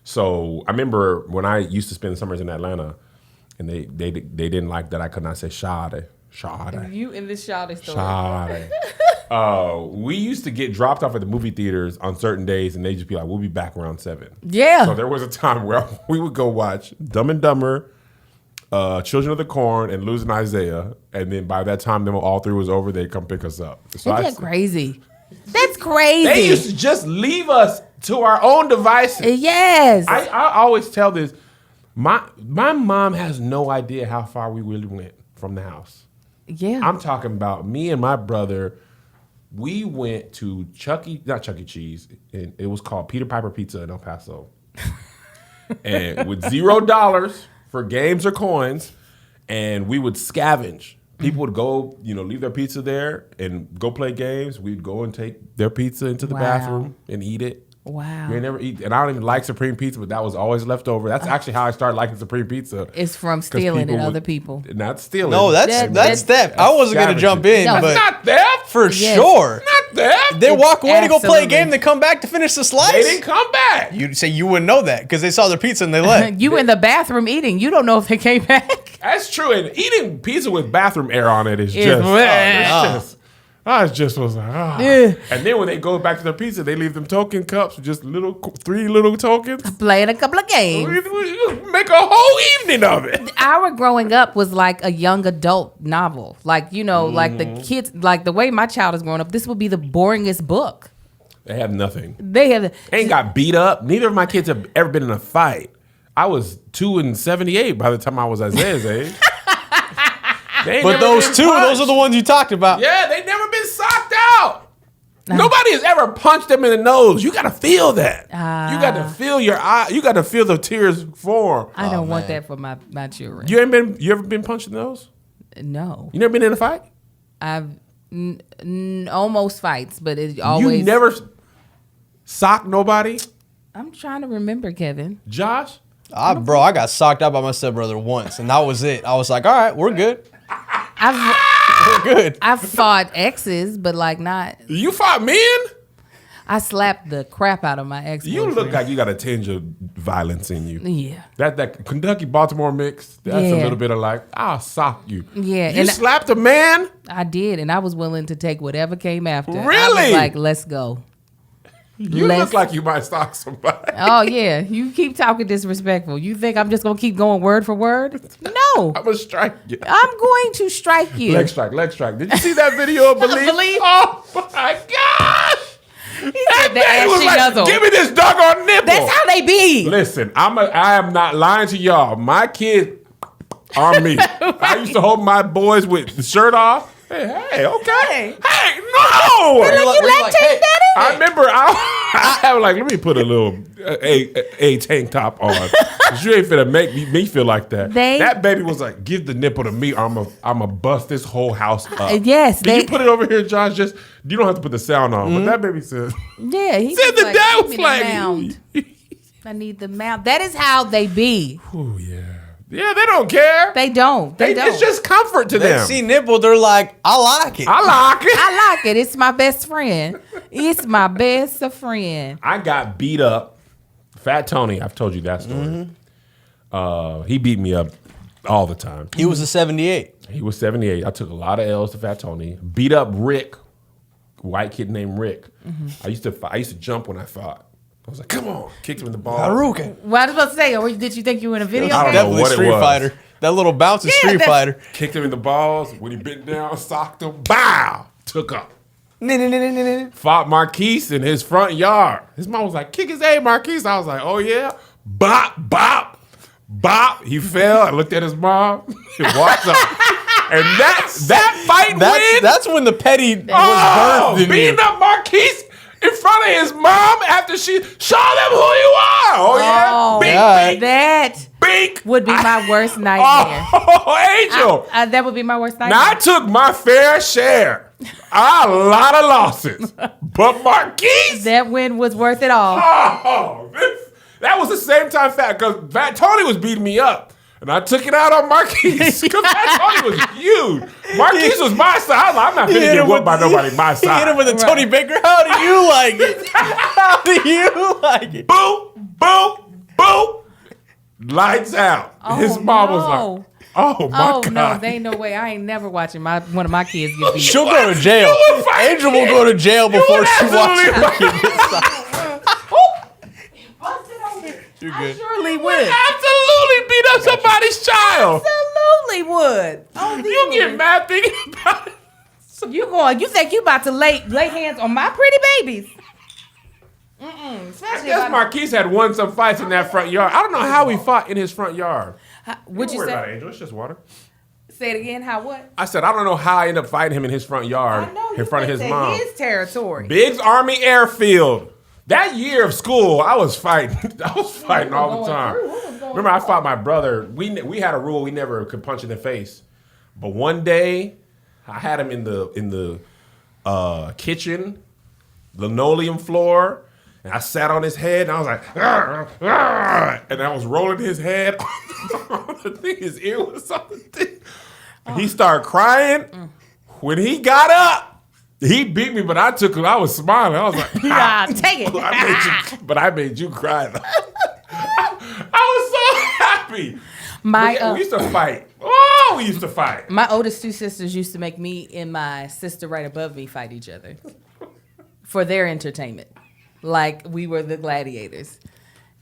Speaker 1: So I remember when I used to spend summers in Atlanta, and they didn't like that I could not say Shade.
Speaker 2: You in this Shawty story.
Speaker 1: Shade. We used to get dropped off at the movie theaters on certain days, and they just be like, "We'll be back around 7."
Speaker 2: Yeah.
Speaker 1: So there was a time where we would go watch Dumb and Dumber, Children of the Corn, and Losing Isaiah, and then by that time, them all three was over. They'd come pick us up. So
Speaker 2: Isn't that crazy? That's crazy.
Speaker 1: They used to just leave us to our own devices.
Speaker 2: Yes.
Speaker 1: I always tell this. My mom has no idea how far we really went from the house.
Speaker 2: yeah.
Speaker 1: I'm talking about me and my brother. We went to not Chuck E. Cheese, and it was called Peter Piper Pizza in El Paso. And with $0 for games or coins, and we would scavenge. People would go, leave their pizza there and go play games. We'd go and take their pizza into the
Speaker 2: Wow.
Speaker 1: bathroom and eat it.
Speaker 2: Wow.
Speaker 1: You ain't never eat, and I don't even like Supreme Pizza, but that was always left over. That's actually how I started liking Supreme Pizza.
Speaker 2: It's from
Speaker 1: 'Cause
Speaker 2: stealing
Speaker 1: people
Speaker 2: and
Speaker 1: would-
Speaker 2: other people.
Speaker 1: Not stealing.
Speaker 3: No, that's theft. I wasn't gonna jump in,
Speaker 2: No.
Speaker 3: but
Speaker 1: That's not theft.
Speaker 3: for
Speaker 2: Yes.
Speaker 3: sure.
Speaker 1: Not theft.
Speaker 3: They walk away to go play a
Speaker 2: Absolutely.
Speaker 3: game, they come back to finish the slice.
Speaker 1: They didn't come back.
Speaker 3: You'd say you wouldn't know that because they saw their pizza and they left.
Speaker 2: You in the bathroom eating. You don't know if they came back.
Speaker 1: That's true. And eating pizza with bathroom air on it is
Speaker 2: It's
Speaker 1: just.
Speaker 2: bleh.
Speaker 1: I just was like,
Speaker 2: Yeah.
Speaker 1: And then when they go back to their pizza, they leave them token cups with just 3 little tokens.
Speaker 2: Playing a couple of games.
Speaker 1: We make a whole evening of it.
Speaker 2: Our growing up was like a young adult novel. Like the kids, like the way my child is growing up, this would be the boringest book.
Speaker 1: They have nothing.
Speaker 2: They have
Speaker 1: They ain't got beat up. Neither of my kids have ever been in a fight. I was 2 and 78 by the time I was Isaiah's age. They ain't
Speaker 3: But
Speaker 1: never
Speaker 3: those
Speaker 1: been
Speaker 3: two,
Speaker 1: punched.
Speaker 3: those are the ones you talked about.
Speaker 1: Yeah, they never been socked out. Nobody has ever punched them in the nose. You gotta feel that. You got to feel your eye. You got to feel the tears form.
Speaker 2: I don't want
Speaker 3: man.
Speaker 2: that for my children.
Speaker 1: You ever been punched in the nose?
Speaker 2: No,
Speaker 1: You never been in a fight?
Speaker 2: I've almost fights, but it always.
Speaker 1: You never socked nobody,
Speaker 2: I'm trying to remember, Kevin.
Speaker 1: Josh?
Speaker 3: Bro, I got socked out by my stepbrother once, and that was it. I was like, all right, we're good.
Speaker 2: I've
Speaker 3: We're good.
Speaker 2: I've fought exes, but not.
Speaker 1: You fought men?
Speaker 2: I slapped the crap out of my ex.
Speaker 1: You look like you got a tinge of violence in you.
Speaker 2: Yeah.
Speaker 1: That Kentucky Baltimore mix, that's a
Speaker 2: Yeah.
Speaker 1: little bit of like, I'll sock you.
Speaker 2: Yeah,
Speaker 1: You
Speaker 2: and
Speaker 1: slapped a man?
Speaker 2: I did, and I was willing to take whatever came after. I
Speaker 1: Really?
Speaker 2: was like, let's go.
Speaker 1: You look like you might stalk somebody.
Speaker 2: Oh yeah, you keep talking disrespectful. You think I'm just gonna keep going word for word? No,
Speaker 1: I'm gonna strike you.
Speaker 2: I'm going to strike you.
Speaker 1: Leg strike. Did you see that video of Believe?
Speaker 2: Believe?
Speaker 1: Oh my gosh!
Speaker 2: He said the ashy nuzzle.
Speaker 1: Give me this doggone nipple.
Speaker 2: That's how they be.
Speaker 1: Listen, I am not lying to y'all. My kids are me. I used to hold my boys with the shirt off. Hey, okay. Hey, no!
Speaker 2: They're like, you lactate,
Speaker 3: hey.
Speaker 2: daddy?
Speaker 1: I remember I have like, let me put a little a tank top on. 'Cause you ain't finna make me feel like that. That baby was like, give the nipple to me or I'm a bust this whole house up.
Speaker 2: Yes.
Speaker 1: Did you put it over here, Josh? Just, you don't have to put the sound on. But that baby said.
Speaker 2: Yeah, he
Speaker 1: said the dad
Speaker 2: "Give
Speaker 1: was
Speaker 2: me the
Speaker 1: like.
Speaker 2: mound. I need the mound. That is how they be.
Speaker 1: Oh, yeah. Yeah, they don't care.
Speaker 2: They don't. They don't.
Speaker 1: It's just comfort to
Speaker 3: They
Speaker 1: them.
Speaker 3: see nipple, they're like, I like it.
Speaker 1: I like it.
Speaker 2: I like it. It's my best friend. It's my best friend.
Speaker 1: I got beat up. Fat Tony, I've told you that story. He beat me up all the time.
Speaker 3: He was a 78.
Speaker 1: He was 78. I took a lot of L's to Fat Tony. Beat up Rick, white kid named Rick. I used to jump when I fought. I was like, come on. Kicked him in the ball.
Speaker 3: Haruken.
Speaker 2: Well, I was about to say, or did you think you were in a video
Speaker 1: I don't
Speaker 2: game?
Speaker 1: know
Speaker 3: Definitely
Speaker 1: what it
Speaker 3: Street
Speaker 1: was.
Speaker 3: Fighter. That little bounce is
Speaker 2: Yeah,
Speaker 3: Street
Speaker 2: that's-
Speaker 3: Fighter.
Speaker 1: Kicked him in the balls. When he bent down, socked him. Bow. Took up. Fought Marquise in his front yard. His mom was like, kick his A, Marquise. I was like, oh yeah. Bop, bop, bop. He fell. I looked at his mom. He walked up. And that fight win.
Speaker 3: That's when the petty was
Speaker 1: Oh,
Speaker 3: birthed in
Speaker 1: beating
Speaker 3: you.
Speaker 1: up Marquise in front of his mom after she show them who you are. Oh yeah.
Speaker 2: Oh,
Speaker 1: Bink,
Speaker 3: yeah.
Speaker 1: bink,
Speaker 2: that
Speaker 1: bink.
Speaker 2: would be my worst nightmare.
Speaker 1: Oh, Angel.
Speaker 2: That would be my worst
Speaker 1: Now
Speaker 2: nightmare.
Speaker 1: I took my fair share. A lot of losses. But Marquise,
Speaker 2: That win was worth it all.
Speaker 1: oh, that was the same time because Fat Tony was beating me up. And I took it out on Marquise because Fat Tony was huge. Marquise was my side. I was like, I'm not going to get whooped by nobody my
Speaker 3: He hit him
Speaker 1: side.
Speaker 3: with a Tony Baker. How do you like it? How do you like it?
Speaker 1: Boop, boop, boop. Lights out.
Speaker 2: Oh,
Speaker 1: His mom was
Speaker 2: no.
Speaker 1: like, oh my
Speaker 2: Oh
Speaker 1: God.
Speaker 2: no, they ain't no way. I ain't never watching one of my kids get beat.
Speaker 3: She'll go to jail.
Speaker 1: You would fight
Speaker 3: Angel will
Speaker 1: kids.
Speaker 3: go to jail before she watches her
Speaker 1: absolutely
Speaker 3: kid. You're
Speaker 2: I
Speaker 3: good.
Speaker 2: surely would.
Speaker 1: Absolutely beat up somebody's child.
Speaker 2: Absolutely would. Oh,
Speaker 1: You get mad thinking about it.
Speaker 2: You think you about to lay hands on my pretty babies?
Speaker 1: I
Speaker 2: Especially
Speaker 1: guess
Speaker 2: if
Speaker 1: Marquise had won some fights in that front yard. I don't know how he fought in his front yard.
Speaker 2: What'd
Speaker 1: Don't
Speaker 2: you
Speaker 1: worry about it,
Speaker 2: say?
Speaker 1: Angel. It's just water.
Speaker 2: Say it again. How what?
Speaker 1: I said, I don't know how I ended up fighting him in his front yard
Speaker 2: I know
Speaker 1: in
Speaker 2: you
Speaker 1: front of
Speaker 2: went
Speaker 1: his
Speaker 2: to
Speaker 1: mom.
Speaker 2: his territory.
Speaker 1: Biggs Army Airfield. That year of school, I was fighting. I was fighting all the time. Remember, I fought my brother. We had a rule we never could punch in the face. But one day, I had him in the kitchen, linoleum floor, and I sat on his head, and I was like, "Arr, arr," and I was rolling his head. I think his ear was on the thing. He started crying. When he got up, he beat me, but I took him. I was smiling. I was like,
Speaker 2: Nah, take it.
Speaker 1: I made you cry, though. I was so happy. We used to fight. Oh, we used to fight.
Speaker 2: My oldest two sisters used to make me and my sister right above me fight each other for their entertainment. Like we were the gladiators.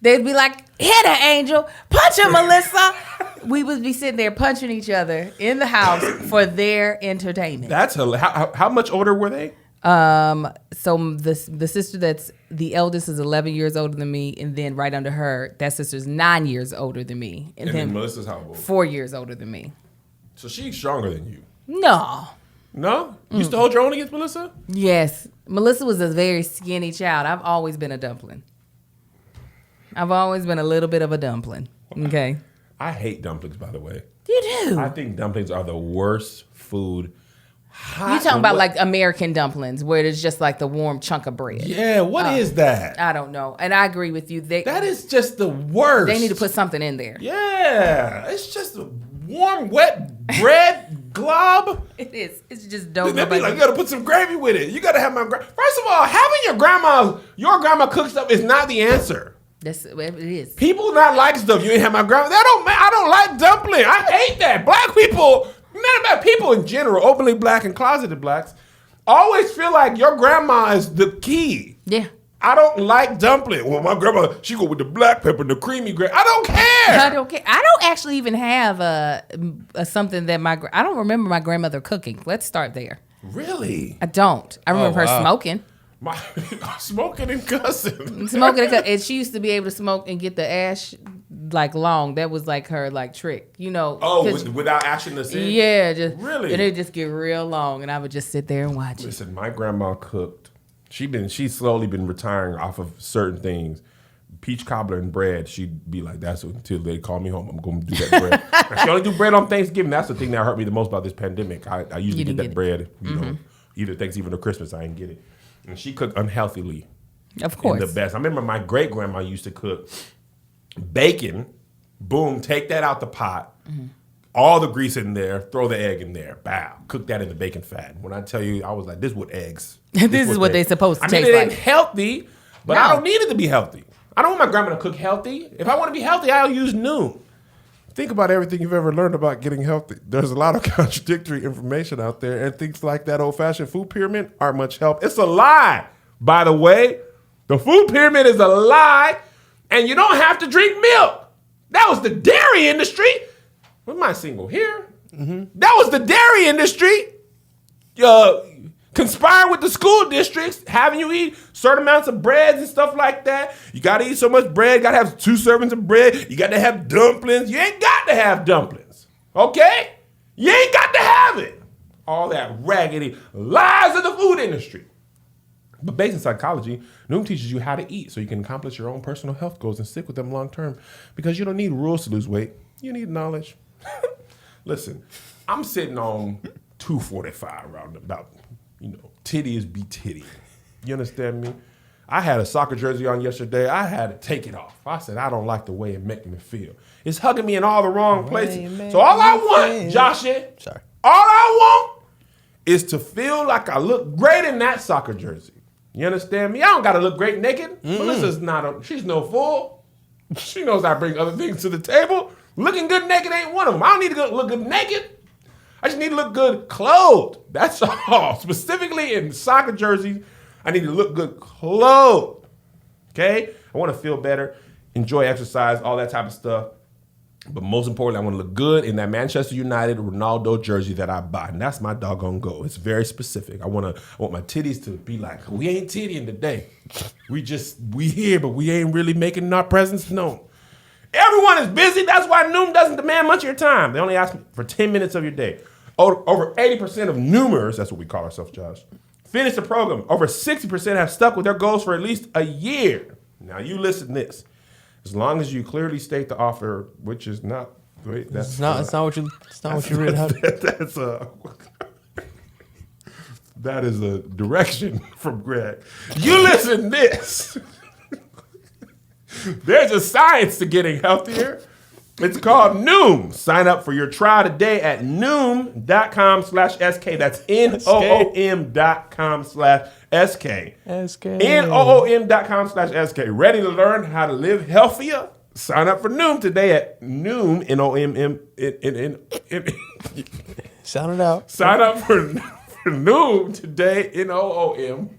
Speaker 2: They'd be like, hit her, Angel. Punch her, Melissa. We would be sitting there punching each other in the house for their entertainment.
Speaker 1: That's how much older were they?
Speaker 2: So the sister that's the eldest is 11 years older than me, and then right under her, that sister's 9 years older than me,
Speaker 1: And then Melissa's how old?
Speaker 2: 4 years older than me.
Speaker 1: So she's stronger than you.
Speaker 2: No.
Speaker 1: No? You used to hold your own against Melissa?
Speaker 2: Yes. Melissa was a very skinny child. I've always been a dumpling. I've always been a little bit of a dumpling. Okay.
Speaker 1: I hate dumplings, by the way.
Speaker 2: You do.
Speaker 1: I think dumplings are the worst food.
Speaker 2: You talking about like American dumplings where it's just like the warm chunk of bread.
Speaker 1: Yeah, what is that?
Speaker 2: I don't know. And I agree with you.
Speaker 1: That is just the worst.
Speaker 2: They need to put something in there.
Speaker 1: Yeah, it's just a warm, wet bread glob.
Speaker 2: It is. It's just dope.
Speaker 1: They'd be like, you gotta put some gravy with it. You gotta have my First of all, having your grandma cook stuff is not the answer.
Speaker 2: That's it is.
Speaker 1: People not like stuff you ain't have my grandma. I don't like dumpling. I hate that. Black people, not about people in general, openly black and closeted blacks, always feel like your grandma is the key.
Speaker 2: Yeah.
Speaker 1: I don't like dumpling. Well, my grandma, she go with the black pepper and the creamy gravy. I don't care.
Speaker 2: I don't care. I don't actually even have a something that I don't remember my grandmother cooking. Let's start there.
Speaker 1: Really?
Speaker 2: I don't. I remember her smoking.
Speaker 1: Smoking and cussing.
Speaker 2: And she used to be able to smoke and get the ash like long. That was like her like trick, you know.
Speaker 1: Oh, without ashing the sin?
Speaker 2: Yeah, just
Speaker 1: really.
Speaker 2: And it just get real long, and I would just sit there and watch it.
Speaker 1: Listen, my grandma cooked. She's slowly been retiring off of certain things. Peach cobbler and bread. She'd be like, that's until they call me home. I'm going to do that bread. She only do bread on Thanksgiving. That's the thing that hurt me the most about this pandemic. I usually get that bread, you know, either Thanksgiving or Christmas. I didn't get it. And she cooked unhealthily.
Speaker 2: Of course.
Speaker 1: The best. I remember my great grandma used to cook bacon. Boom, take that out the pot. All the grease in there. Throw the egg in there. Bow. Cook that in the bacon fat. When I tell you, I was like, this is what eggs.
Speaker 2: This is what they're supposed to taste
Speaker 1: like.
Speaker 2: like.
Speaker 1: It ain't healthy, but I don't need it to be healthy. I don't want my grandma to cook healthy. If I want to be healthy, I'll use Noom. Think about everything you've ever learned about getting healthy. There's a lot of contradictory information out there, and things like that old-fashioned food pyramid aren't much help. It's a lie, by the way. The food pyramid is a lie, and you don't have to drink milk. That was the dairy industry. What am I single here? That was the dairy industry. Conspire with the school districts, having you eat certain amounts of breads and stuff like that. You got to eat so much bread. You got to have 2 servings of bread. You got to have dumplings. You ain't got to have dumplings, okay? You ain't got to have it. All that raggedy lies of the food industry. But based in psychology, Noom teaches you how to eat so you can accomplish your own personal health goals and stick with them long term. Because you don't need rules to lose weight. You need knowledge. Listen, I'm sitting on 245 around about. You know, titties be titty. You understand me? I had a soccer jersey on yesterday. I had to take it off. I said, I don't like the way it makes me feel. It's hugging me in all the wrong places. So all I want, Joshie, all I want is to feel like I look great in that soccer jersey. You understand me? I don't got to look great naked. Melissa's she's no fool. She knows I bring other things to the table. Looking good naked ain't one of them. I don't need to look good naked. I just need to look good clothed. That's all. Specifically in soccer jerseys, I need to look good clothed. Okay? I want to feel better, enjoy exercise, all that type of stuff. But most importantly, I want to look good in that Manchester United Ronaldo jersey that I buy. And that's my doggone goal. It's very specific. I want my titties to be like, we ain't tittying today. We here, but we ain't really making our presence known. Everyone is busy. That's why Noom doesn't demand much of your time. They only ask for 10 minutes of your day. Over 80% of Noomers, that's what we call ourselves, Josh, finish the program. Over 60% have stuck with their goals for at least a year. Now you listen to this. As long as you clearly state the offer, which is not great. That's not what you read out. That is a direction from Greg. You listen to this. There's a science to getting healthier. It's called Noom. Sign up for your trial today at Noom.com/SK. That's Noom.com/SK. Noom.com/SK. Ready to learn how to live healthier? Sign up for Noom today at Noom.
Speaker 3: Sound it out.
Speaker 1: Sign up for Noom today. Noom.com/SK.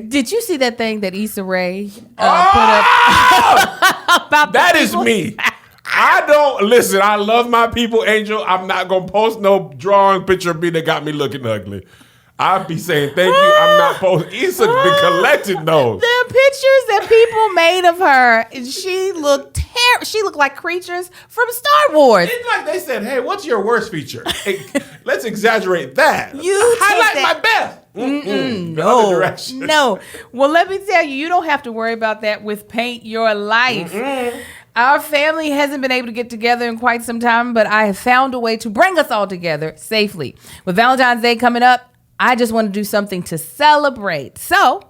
Speaker 2: Did you see that thing that Issa Rae put
Speaker 1: up?
Speaker 2: About
Speaker 1: that is me. I don't listen. I love my people, Angel. I'm not gonna post no drawing picture of me that got me looking ugly. I'll be saying thank you. I'm not posting. Issa been collecting those.
Speaker 2: The pictures that people made of her, she looked terrible. She looked like creatures from Star Wars.
Speaker 1: It's like they said, "Hey, what's your worst feature?" Hey, let's exaggerate that.
Speaker 2: You
Speaker 1: highlight my best.
Speaker 2: No. Well, let me tell you, you don't have to worry about that with Paint Your Life. Our family hasn't been able to get together in quite some time, but I have found a way to bring us all together safely. With Valentine's Day coming up, I just want to do something to celebrate. So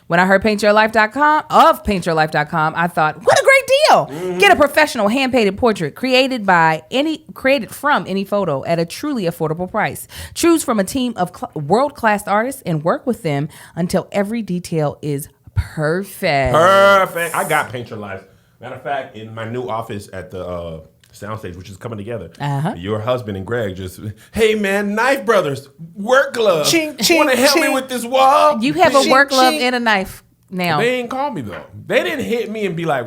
Speaker 2: when I heard paintyourlife.com, I thought, what a great deal. Get a professional hand-painted portrait created from any photo at a truly affordable price. Choose from a team of world-class artists and work with them until every detail is perfect.
Speaker 1: I got Paint Your Life. Matter of fact, in my new office at the soundstage, which is coming together.
Speaker 2: Uh-huh.
Speaker 1: Your husband and Greg just, hey man, Knife Brothers, work glove.
Speaker 3: Ching, ching,
Speaker 1: Want to help me
Speaker 3: ching.
Speaker 1: with this wall?
Speaker 2: You have a
Speaker 3: Ching,
Speaker 2: work glove
Speaker 3: ching.
Speaker 2: and a knife now.
Speaker 1: They ain't call me though. They didn't hit me and be like,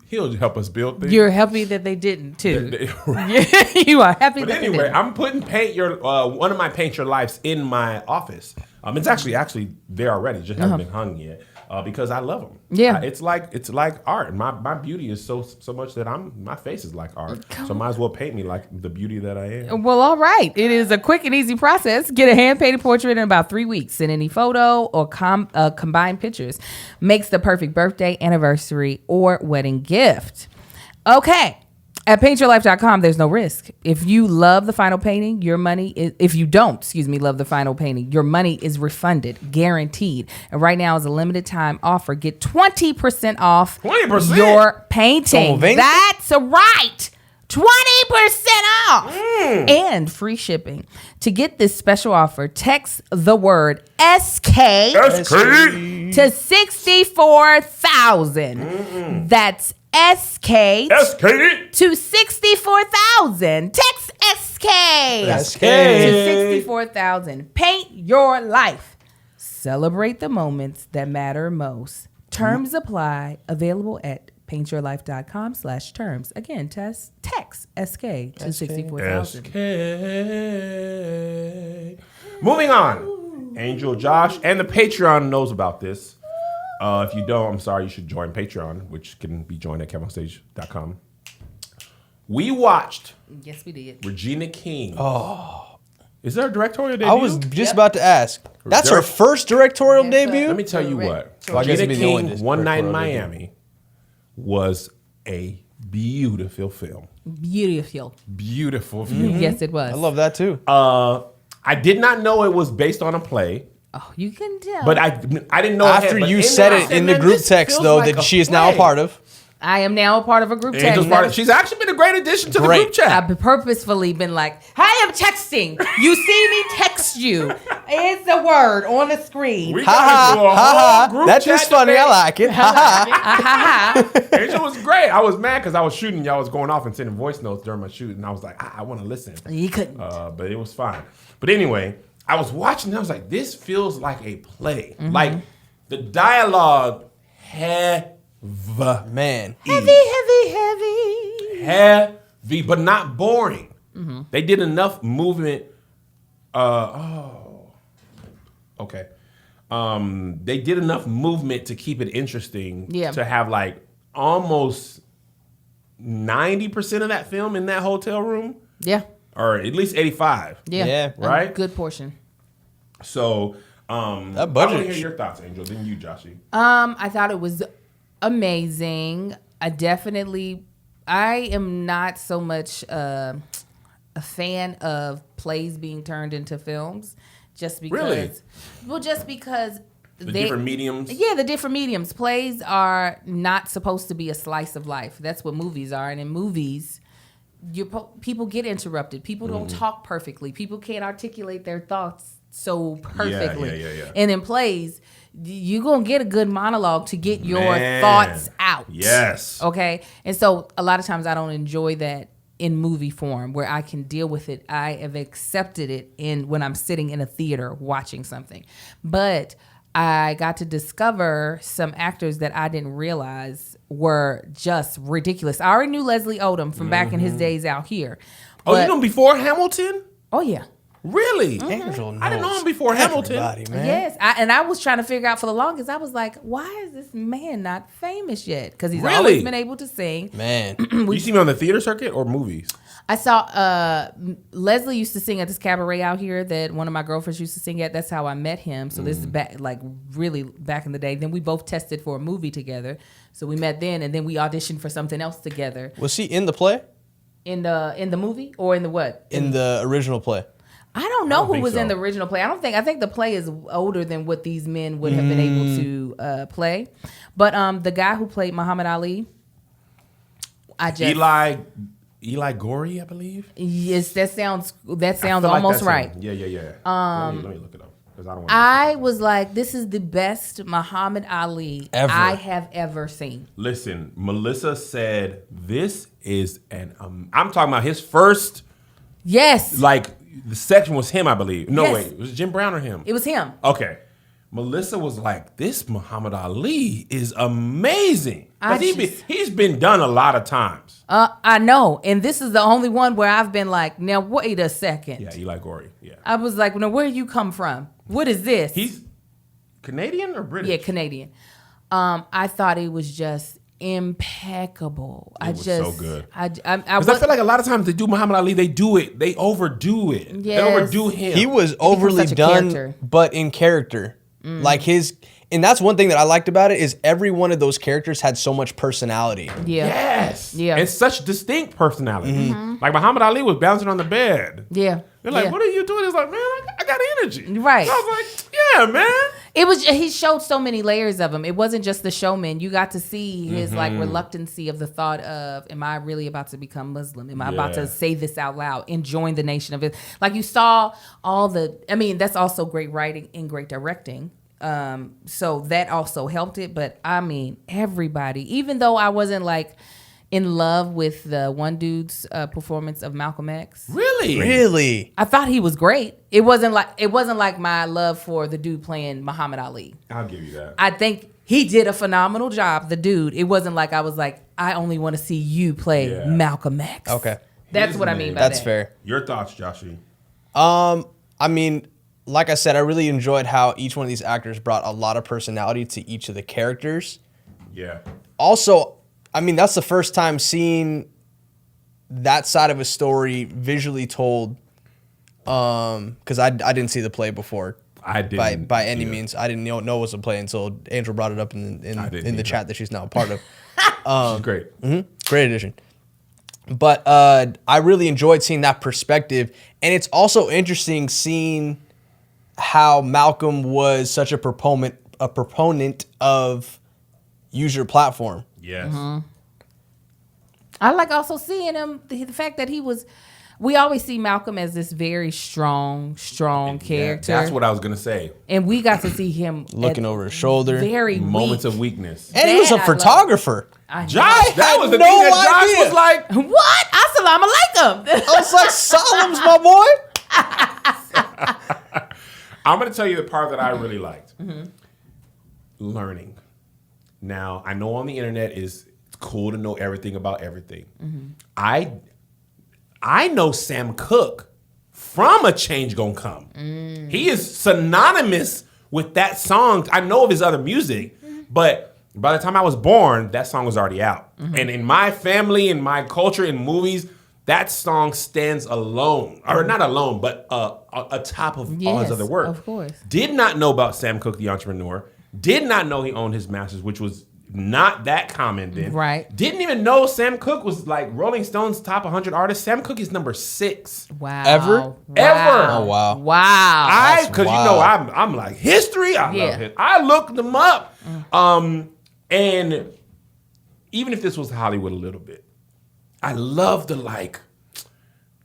Speaker 1: he'll help us build things.
Speaker 2: You're happy that they didn't too.
Speaker 1: Right.
Speaker 2: You are happy
Speaker 1: But
Speaker 2: that they
Speaker 1: anyway,
Speaker 2: didn't.
Speaker 1: I'm putting one of my Paint Your Lives in my office. It's actually there already, just hasn't been hung yet. Because I love them.
Speaker 2: Yeah.
Speaker 1: It's like art. My beauty is so much that my face is like art. So might as well paint me like the beauty that I am.
Speaker 2: Well, all right. It is a quick and easy process. Get a hand-painted portrait in about 3 weeks. And any photo or combined pictures makes the perfect birthday, anniversary, or wedding gift. Okay. At paintyourlife.com, there's no risk. If you love the final painting, if you don't love the final painting, your money is refunded, guaranteed. And right now is a limited time offer. Get 20% off
Speaker 1: 20%?
Speaker 2: your painting.
Speaker 3: Como 20?
Speaker 2: That's right. 20% off and free shipping. To get this special offer, text the word SK to 64,000. That's SK to 64,000. Text SK
Speaker 3: SK.
Speaker 2: to 64,000. Paint your life. Celebrate the moments that matter most. Terms apply. Available at paintyourlife.com/terms. Again, text SK to 64,000.
Speaker 1: SK. Moving on. Angel, Josh, and the Patreon knows about this. If you don't, I'm sorry, you should join Patreon, which can be joined at kevinonstage.com. We watched
Speaker 2: Yes, we did.
Speaker 1: Regina King. Oh. Is there a directorial debut?
Speaker 3: I was just about to ask. That's her first directorial debut?
Speaker 1: Let me tell you what.
Speaker 3: Well, I guess
Speaker 1: Regina
Speaker 3: it'd be the one
Speaker 1: King, One Night in Miami, was a beautiful film.
Speaker 2: Beautiful.
Speaker 1: Beautiful film.
Speaker 2: Yes, it was.
Speaker 3: I love that too.
Speaker 1: I did not know it was based on a play.
Speaker 2: Oh, you can tell.
Speaker 1: But I didn't know
Speaker 3: After you said it in the group text, though, that she is now a part of.
Speaker 2: I am now a part of a group
Speaker 1: Angel's
Speaker 2: text.
Speaker 1: she's actually been a great addition to the
Speaker 3: Great.
Speaker 1: group chat.
Speaker 2: I've purposefully been like, I am texting. You see me text you. It's a word on the screen.
Speaker 1: We got into a whole group
Speaker 3: That's
Speaker 1: chat
Speaker 3: just funny.
Speaker 1: debate.
Speaker 3: I like it.
Speaker 1: Angel was great. I was mad because I was shooting. Y'all was going off and sending voice notes during my shoot, and I was like, I want to listen.
Speaker 2: You couldn't.
Speaker 1: But it was fine. But anyway, I was watching. And I was like, this feels like a play.
Speaker 2: Mm-hmm.
Speaker 1: Like the dialogue
Speaker 3: Man.
Speaker 1: heavy, but not boring.
Speaker 2: Mm-hmm.
Speaker 1: They did enough movement. Okay. They did enough movement to keep it interesting.
Speaker 2: Yeah.
Speaker 1: To have like almost 90% of that film in that hotel room,
Speaker 2: Yeah.
Speaker 1: or at least 85.
Speaker 2: Yeah.
Speaker 3: Yeah.
Speaker 2: A
Speaker 1: Right?
Speaker 2: good portion.
Speaker 1: So,
Speaker 3: That
Speaker 1: I want
Speaker 3: budget.
Speaker 1: to hear your thoughts, Angel. Then you, Joshy.
Speaker 2: I thought it was amazing. I am not so much a fan of plays being turned into films, just because.
Speaker 1: Really?
Speaker 2: Well, just because
Speaker 1: The different mediums.
Speaker 2: Yeah, the different mediums. Plays are not supposed to be a slice of life. That's what movies are, and in movies, people get interrupted. People don't talk perfectly. People can't articulate their thoughts so perfectly.
Speaker 1: Yeah.
Speaker 2: And in plays, you're going to get a good monologue to get your
Speaker 1: Man.
Speaker 2: thoughts out.
Speaker 1: Yes.
Speaker 2: Okay? And so a lot of times I don't enjoy that in movie form where I can deal with it. I have accepted it when I'm sitting in a theater watching something. But I got to discover some actors that I didn't realize were just ridiculous. I already knew Leslie Odom from back in his days out here.
Speaker 1: Oh, you
Speaker 2: But-
Speaker 1: know him before Hamilton?
Speaker 2: Oh, yeah.
Speaker 1: Really?
Speaker 3: Angel knows
Speaker 1: I didn't know him before Hamilton.
Speaker 3: everybody, man.
Speaker 2: Yes, I was trying to figure out for the longest. I was like, why is this man not famous yet? Because he's
Speaker 1: Really?
Speaker 2: always been able to sing.
Speaker 3: Man.
Speaker 1: You see me on the theater circuit or movies?
Speaker 2: I saw Leslie used to sing at this cabaret out here that one of my girlfriends used to sing at. That's how I met him. So this is back, like really back in the day. Then we both tested for a movie together. So we met then, and then we auditioned for something else together.
Speaker 3: Was he in the play?
Speaker 2: In the movie or in the what?
Speaker 3: In the original play?
Speaker 2: I don't know who
Speaker 1: think
Speaker 2: was in
Speaker 1: so.
Speaker 2: the original play. I think the play is older than what these men would have been able to play. But the guy who played Muhammad Ali,
Speaker 1: Eli Gorey, I believe.
Speaker 2: Yes, that sounds
Speaker 1: I feel like
Speaker 2: almost
Speaker 1: that's
Speaker 2: right.
Speaker 1: him. Yeah. Let me look it up.
Speaker 2: I was like, this is the best Muhammad Ali
Speaker 3: ever
Speaker 2: I have ever seen.
Speaker 1: Listen, Melissa said this is I'm talking about his first.
Speaker 2: Yes.
Speaker 1: Like the section was him, I believe. No,
Speaker 2: Yes.
Speaker 1: wait, was it Jim Brown or him?
Speaker 2: It was him.
Speaker 1: Okay. Melissa was like, this Muhammad Ali is amazing. He's been done a lot of times.
Speaker 2: I know. And this is the only one where I've been like, now wait a second.
Speaker 1: Yeah, Eli Gorey. Yeah.
Speaker 2: I was like, now where you come from? What is this?
Speaker 1: He's Canadian or British?
Speaker 2: Yeah, Canadian. I thought it was just impeccable.
Speaker 1: It was so good.
Speaker 2: Because
Speaker 1: I feel like a lot of times they do Muhammad Ali, they overdo it.
Speaker 2: Yes.
Speaker 1: They overdo him.
Speaker 3: He was overly
Speaker 2: such a
Speaker 3: done,
Speaker 2: character.
Speaker 3: but in character. Like and that's one thing that I liked about it is every one of those characters had so much personality.
Speaker 2: Yeah.
Speaker 1: Yes.
Speaker 2: Yeah.
Speaker 1: And such distinct personality. Like Muhammad Ali was bouncing on the bed.
Speaker 2: Yeah.
Speaker 1: They're like,
Speaker 2: yeah.
Speaker 1: what are you doing? It's like, man, I got energy.
Speaker 2: Right.
Speaker 1: So I was like, yeah, man.
Speaker 2: He showed so many layers of him. It wasn't just the showman. You got to see his like reluctancy of the thought of, am I really about to become Muslim? Am I about to say this out loud and join the nation of it? Like you saw that's also great writing and great directing. So that also helped it. But I mean, everybody, even though I wasn't like in love with the one dude's performance of Malcolm X.
Speaker 3: Really?
Speaker 2: I thought he was great. It wasn't like my love for the dude playing Muhammad Ali.
Speaker 1: I'll give you that.
Speaker 2: I think he did a phenomenal job, the dude. It wasn't like I was like, I only want to see you play Malcolm X.
Speaker 3: Okay.
Speaker 2: That's what I mean by
Speaker 3: That's
Speaker 2: that.
Speaker 3: fair.
Speaker 1: Your thoughts, Joshie?
Speaker 3: I mean, like I said, I really enjoyed how each one of these actors brought a lot of personality to each of the characters.
Speaker 1: Yeah.
Speaker 3: Also, I mean, that's the first time seeing that side of a story visually told. Because I didn't see the play before.
Speaker 1: I didn't.
Speaker 3: By any means. I didn't know it was a play until Angel brought it up in the chat that she's now a part of.
Speaker 1: She's great.
Speaker 3: Great addition. But I really enjoyed seeing that perspective. And it's also interesting seeing how Malcolm was such a proponent of use your platform.
Speaker 1: Yes.
Speaker 2: I like also seeing him, the fact that we always see Malcolm as this very strong character.
Speaker 1: That's what I was going to say.
Speaker 2: And we got to see him
Speaker 3: Looking over his shoulder.
Speaker 2: very
Speaker 1: Moments
Speaker 2: weak.
Speaker 1: of weakness.
Speaker 3: And he was a
Speaker 2: That I love.
Speaker 3: photographer.
Speaker 1: Josh, that was the
Speaker 3: no
Speaker 1: thing that Josh
Speaker 3: idea.
Speaker 1: was like.
Speaker 2: What? Assalamu alaikum.
Speaker 3: I was like, Solemn's my boy.
Speaker 1: I'm going to tell you the part that I really liked. Learning. Now, I know on the internet it's cool to know everything about everything. I know Sam Cooke from A Change Gonna Come. He is synonymous with that song. I know of his other music, but by the time I was born, that song was already out. And in my family, in my culture, in movies, that song stands alone. Or not alone, but atop of all his other work.
Speaker 2: Of course.
Speaker 1: Did not know about Sam Cooke, the entrepreneur. Did not know he owned his masters, which was not that common then.
Speaker 2: Right.
Speaker 1: Didn't even know Sam Cooke was like Rolling Stone's top 100 artists. Sam Cooke is number 6.
Speaker 2: Wow.
Speaker 3: Ever?
Speaker 2: Wow.
Speaker 1: Ever.
Speaker 3: Oh, wow.
Speaker 2: Wow.
Speaker 1: Because you know I'm like history. I love it. I looked them up. And even if this was Hollywood a little bit, I love the like,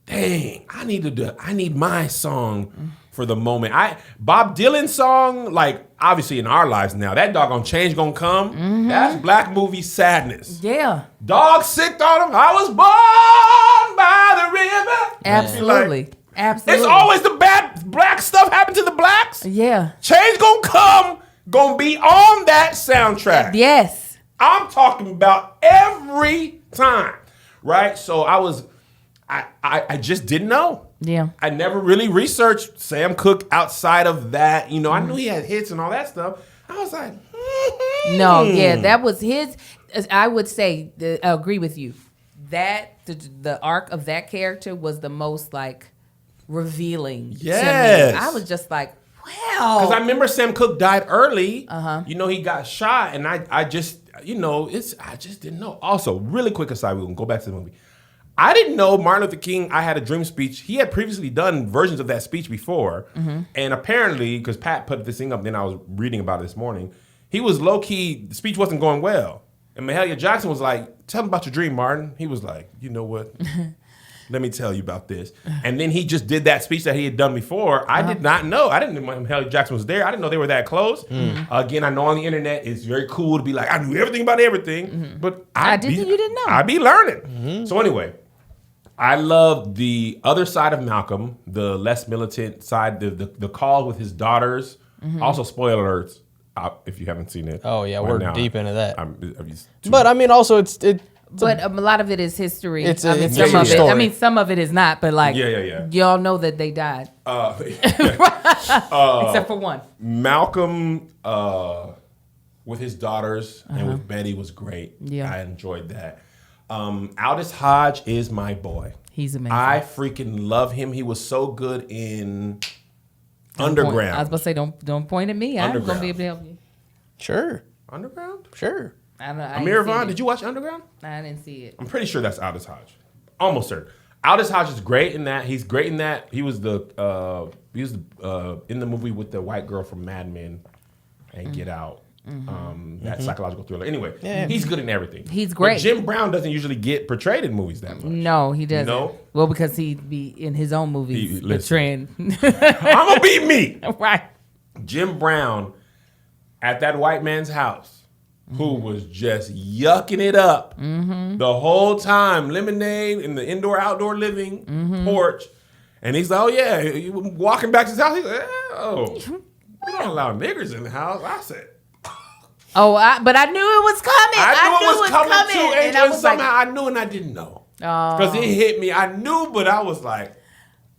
Speaker 1: dang, I need my song for the moment. Bob Dylan's song, like obviously in our lives now, that doggone Change Gonna Come. That's black movie sadness.
Speaker 2: Yeah.
Speaker 1: Dog sick on him. I was born by the river.
Speaker 2: Absolutely.
Speaker 1: Like,
Speaker 2: Absolutely.
Speaker 1: it's always the bad black stuff happen to the blacks.
Speaker 2: Yeah.
Speaker 1: Change Gonna Come, gonna be on that soundtrack.
Speaker 2: Yes.
Speaker 1: I'm talking about every time, right? So I just didn't know.
Speaker 2: Yeah.
Speaker 1: I never really researched Sam Cooke outside of that. You know, I knew he had hits and all that stuff. I was like,
Speaker 2: No, yeah, that was his. I would say, I agree with you. That the arc of that character was the most like revealing.
Speaker 1: Yes.
Speaker 2: To me. I was just like, wow.
Speaker 1: Because I remember Sam Cooke died early. You know, he got shot, and I just, you know, I just didn't know. Also, really quick aside, we're gonna go back to the movie. I didn't know Martin Luther King, I Had a Dream speech. He had previously done versions of that speech before. And apparently, because Pat put this thing up, then I was reading about it this morning, he was low-key, the speech wasn't going well. And Mahalia Jackson was like, tell him about your dream, Martin. He was like, you know what? let me tell you about this. And then he just did that speech that he had done before. I did not know. I didn't know Mahalia Jackson was there. I didn't know they were that close. Again, I know on the internet it's very cool to be like, I knew everything about everything. But
Speaker 2: I didn't think you didn't know.
Speaker 1: I be learning. So anyway, I love the other side of Malcolm, the less militant side, the call with his daughters. Also, spoiler alerts, if you haven't seen it.
Speaker 3: Oh, yeah, we're deep into that.
Speaker 1: But
Speaker 3: I mean, also,
Speaker 2: but a lot of it is history.
Speaker 3: It's
Speaker 2: some
Speaker 3: a
Speaker 2: of it.
Speaker 3: story.
Speaker 2: I mean, some of it is not. But like, y'all know that they died, except for one.
Speaker 1: Malcolm with his daughters and with Betty was great.
Speaker 2: Yeah,
Speaker 1: I enjoyed that. Aldous Hodge is my boy.
Speaker 2: He's amazing.
Speaker 1: I freaking love him. He was so good in Underground.
Speaker 2: I was about to say, don't point at me. I'm gonna be able to help you.
Speaker 3: Sure.
Speaker 1: Underground?
Speaker 3: Sure.
Speaker 1: Amir Vaughn, did you watch Underground?
Speaker 2: I didn't see it.
Speaker 1: I'm pretty sure that's Aldous Hodge. Almost certain. Aldous Hodge is great in that. He's great in that. He was in the movie with the white girl from Mad Men and Get Out. That psychological thriller. Anyway, he's good in everything.
Speaker 2: He's great.
Speaker 1: But Jim Brown doesn't usually get portrayed in movies that much.
Speaker 2: No, he doesn't.
Speaker 1: You know?
Speaker 2: Well, because he'd be in his own movies portraying.
Speaker 1: I'm gonna be me.
Speaker 2: Right.
Speaker 1: Jim Brown at that white man's house, who was just yucking it up the whole time, lemonade in the indoor-outdoor living porch. And he's like, oh, yeah, walking back to his house. He's like, oh, we don't allow niggers in the house. I said,
Speaker 2: but I knew it was coming.
Speaker 1: I knew it was coming too,
Speaker 2: and I was
Speaker 1: somehow
Speaker 2: like,
Speaker 1: I knew and I didn't know. Because it hit me. I knew, but I was like,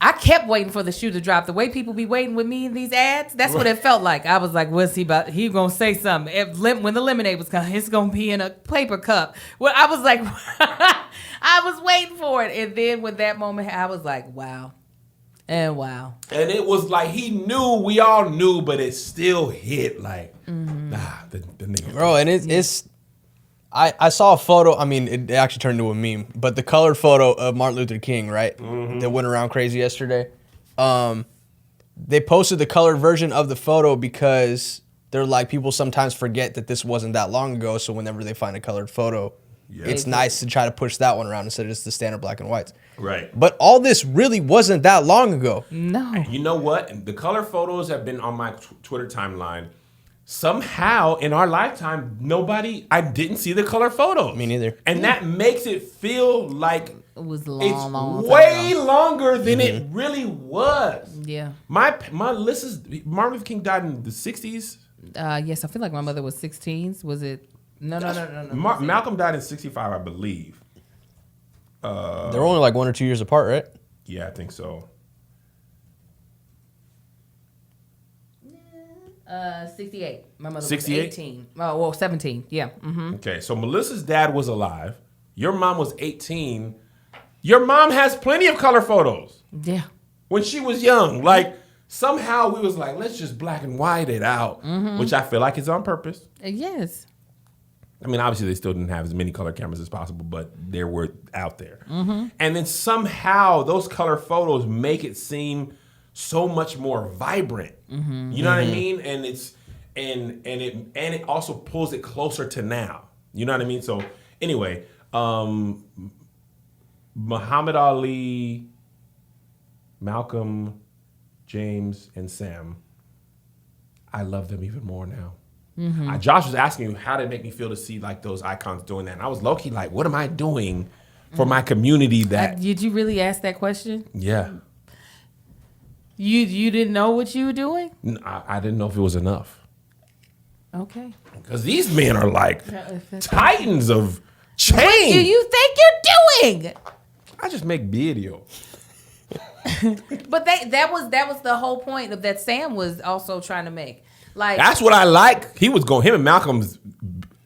Speaker 2: I kept waiting for the shoe to drop. The way people be waiting with me in these ads, that's what it felt like. I was like, what's he about? He gonna say something. When the lemonade was coming, it's gonna be in a paper cup. Well, I was like, I was waiting for it. And then when that moment, I was like, wow. And wow.
Speaker 1: And it was like he knew, we all knew, but it still hit like, the nigga.
Speaker 3: Bro, and it's I saw a photo. I mean, it actually turned into a meme, but the colored photo of Martin Luther King, right? That went around crazy yesterday. They posted the colored version of the photo because they're like, people sometimes forget that this wasn't that long ago. So whenever they find a colored photo, it's nice to try to push that one around instead of just the standard black and whites.
Speaker 1: Right.
Speaker 3: But all this really wasn't that long ago.
Speaker 2: No.
Speaker 1: You know what? The color photos have been on my Twitter timeline. Somehow in our lifetime, I didn't see the color photos.
Speaker 3: Me neither.
Speaker 1: And that makes it feel like
Speaker 2: it was
Speaker 1: long way longer than it really was.
Speaker 2: Yeah.
Speaker 1: My Melissa's Martin Luther King died in the 60s.
Speaker 2: Yes, I feel like my mother was 16. Was it? No.
Speaker 1: Malcolm died in 65, I believe.
Speaker 3: They're only like 1 or 2 years apart, right?
Speaker 1: Yeah, I think so.
Speaker 2: 68. My mother
Speaker 1: 68?
Speaker 2: was 18. Oh, well, 17. Yeah.
Speaker 1: Okay, so Melissa's dad was alive. Your mom was 18. Your mom has plenty of color photos.
Speaker 2: Yeah.
Speaker 1: When she was young, like somehow we was like, let's just black and white it out, which I feel like is on purpose.
Speaker 2: Yes.
Speaker 1: I mean, obviously they still didn't have as many color cameras as possible, but they were out there. And then somehow those color photos make it seem so much more vibrant. You know what I mean? And it also pulls it closer to now. You know what I mean? So anyway, Muhammad Ali, Malcolm, James, and Sam, I love them even more now. Josh was asking me how did it make me feel to see like those icons doing that, and I was low-key like, what am I doing for my community? That
Speaker 2: did you really ask that question?
Speaker 1: Yeah.
Speaker 2: You didn't know what you were doing?
Speaker 1: I didn't know if it was enough.
Speaker 2: Okay.
Speaker 1: Because these men are like titans of change.
Speaker 2: What do you think you're doing?
Speaker 1: I just make video.
Speaker 2: But that was the whole point of that Sam was also trying to make. Like,
Speaker 1: that's what I like. Him and Malcolm's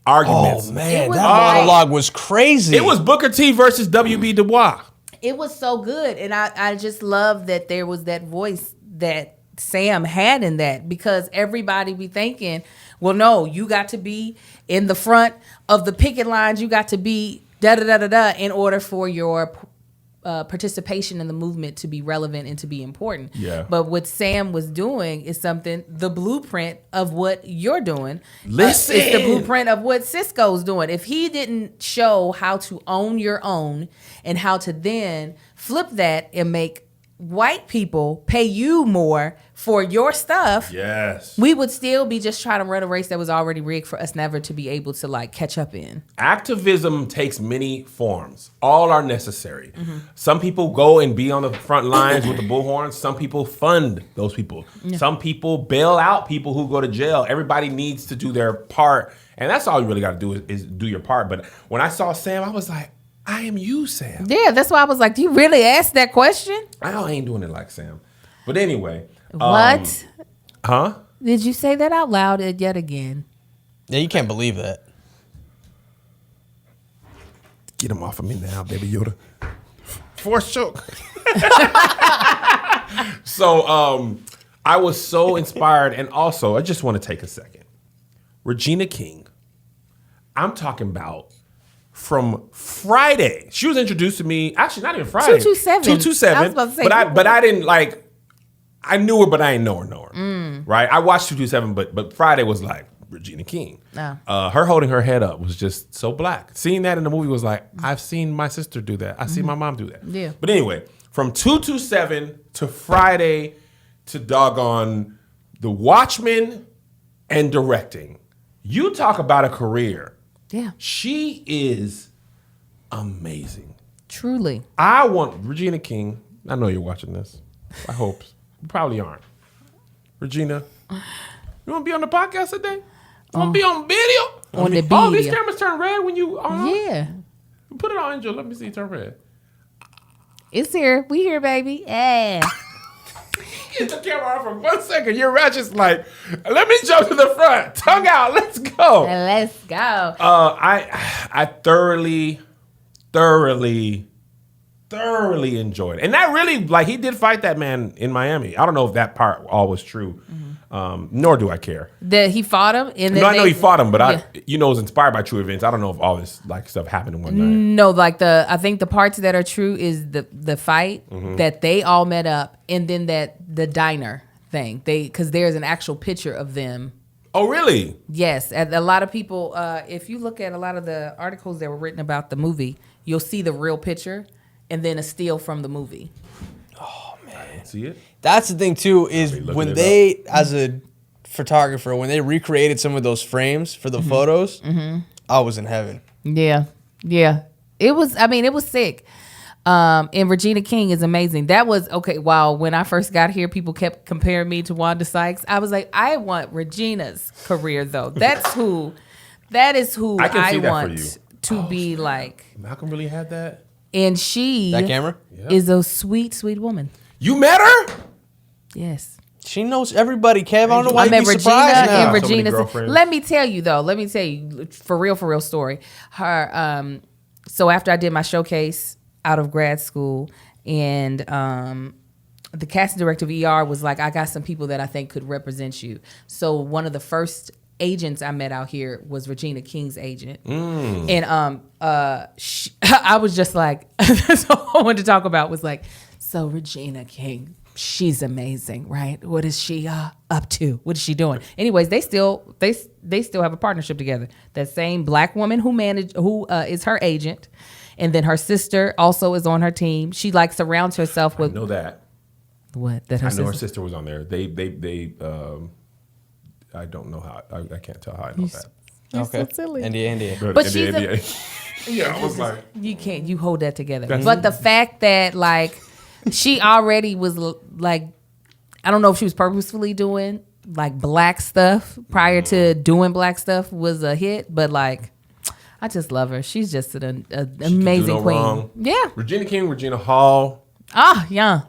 Speaker 1: arguments.
Speaker 3: Oh man, that monologue was crazy.
Speaker 1: It was Booker T versus W.B. Du Bois.
Speaker 2: It was so good, and I just love that there was that voice that Sam had in that, because everybody be thinking, well, no, you got to be in the front of the picket lines, you got to be da-da-da-da-da in order for your participation in the movement to be relevant and to be important.
Speaker 1: Yeah.
Speaker 2: But what Sam was doing is something, the blueprint of what you're doing.
Speaker 1: Listen.
Speaker 2: It's the blueprint of what Cisco's doing. If he didn't show how to own your own and how to then flip that and make white people pay you more for your stuff,
Speaker 1: Yes.
Speaker 2: we would still be just trying to run a race that was already rigged for us never to be able to like catch up in.
Speaker 1: Activism takes many forms. All are necessary. Some people go and be on the front lines with the bullhorns. Some people fund those people. Some people bail out people who go to jail. Everybody needs to do their part. And that's all you really got to do is do your part. But when I saw Sam, I was like, I am you, Sam.
Speaker 2: Yeah, that's why I was like, do you really ask that question?
Speaker 1: I ain't doing it like Sam. But anyway.
Speaker 2: What?
Speaker 1: Huh?
Speaker 2: Did you say that out loud yet again?
Speaker 3: Yeah, you can't believe that.
Speaker 1: Get him off of me now, baby Yoda. Force choke. So I was so inspired. And also, I just want to take a second. Regina King. I'm talking about from Friday. She was introduced to me. Actually, not even Friday.
Speaker 2: 227.
Speaker 1: 227.
Speaker 2: I was about to say,
Speaker 1: but I didn't like. I knew her, but I didn't know her. Right? I watched 227, but Friday was like Regina King.
Speaker 2: Oh.
Speaker 1: Her holding her head up was just so black. Seeing that in the movie was like, I've seen my sister do that. I've seen my mom do that.
Speaker 2: Yeah.
Speaker 1: But anyway, from 227 to Friday to doggone The Watchmen and directing. You talk about a career.
Speaker 2: Yeah.
Speaker 1: She is amazing.
Speaker 2: Truly.
Speaker 1: I want Regina King. I know you're watching this. I hope. You probably aren't. Regina, you want to be on the podcast today? You want to be on video?
Speaker 2: On the
Speaker 1: Oh, these
Speaker 2: video.
Speaker 1: cameras turn red when you on.
Speaker 2: Yeah.
Speaker 1: Put it on, Angel. Let me see it turn red.
Speaker 2: It's here. We here, baby. Yeah.
Speaker 1: Get the camera on for 1 second. You're right, just like, let me jump to the front. Tongue out. Let's go.
Speaker 2: Let's go.
Speaker 1: I thoroughly enjoyed it. And that really, like, he did fight that man in Miami. I don't know if that part all was true. Nor do I care.
Speaker 2: That he fought him. And then
Speaker 1: No, I know he fought him, but
Speaker 2: Yeah.
Speaker 1: it was inspired by true events. I don't know if all this like stuff happened in one night.
Speaker 2: No, like I think the parts that are true is the fight that they all met up, and then the diner thing. Because there's an actual picture of them.
Speaker 1: Oh, really?
Speaker 2: Yes, and a lot of people. If you look at a lot of the articles that were written about the movie, you'll see the real picture, and then a still from the movie.
Speaker 1: See it?
Speaker 3: That's the thing too, is
Speaker 1: looking
Speaker 3: when
Speaker 1: it
Speaker 3: they, as a photographer, when they recreated some of those frames for the photos, I was in heaven.
Speaker 2: Yeah. It was sick. And Regina King is amazing. That was okay. Wow. When I first got here, people kept comparing me to Wanda Sykes. I was like, I want Regina's career though. That is who
Speaker 1: I can see that for
Speaker 2: want
Speaker 1: you.
Speaker 2: to be like.
Speaker 1: Malcolm really had that?
Speaker 2: And she
Speaker 3: That camera?
Speaker 2: is a sweet, sweet woman.
Speaker 1: You met her?
Speaker 2: Yes.
Speaker 3: She knows everybody, Kev. I don't know why
Speaker 2: I
Speaker 3: you
Speaker 2: met
Speaker 3: be
Speaker 2: Regina
Speaker 3: surprised now.
Speaker 2: and
Speaker 1: So many
Speaker 2: Regina's.
Speaker 1: girlfriends.
Speaker 2: Let me tell you, for real story. Her, so after I did my showcase out of grad school, and the casting director of ER was like, I got some people that I think could represent you. So one of the first agents I met out here was Regina King's agent. And I was just like, that's all I wanted to talk about was like, so Regina King, she's amazing, right? What is she up to? What is she doing? Anyways, they still have a partnership together. That same black woman who is her agent, and then her sister also is on her team. She like surrounds herself with
Speaker 1: I know that.
Speaker 2: what? That her
Speaker 1: I know her
Speaker 2: sister.
Speaker 1: sister was on there. They I don't know how. I can't tell how I know that.
Speaker 3: Okay.
Speaker 2: so silly.
Speaker 3: India.
Speaker 2: But
Speaker 1: In
Speaker 2: she's
Speaker 1: the
Speaker 2: a-
Speaker 1: NBA. Yeah, I was like,
Speaker 2: You hold that together.
Speaker 1: That's-
Speaker 2: But the fact that like she already was like, I don't know if she was purposefully doing like black stuff prior to doing black stuff was a hit, but like I just love her. She's just an amazing
Speaker 1: no
Speaker 2: queen.
Speaker 1: wrong.
Speaker 2: Yeah.
Speaker 1: Regina King, Regina Hall.
Speaker 2: Yeah.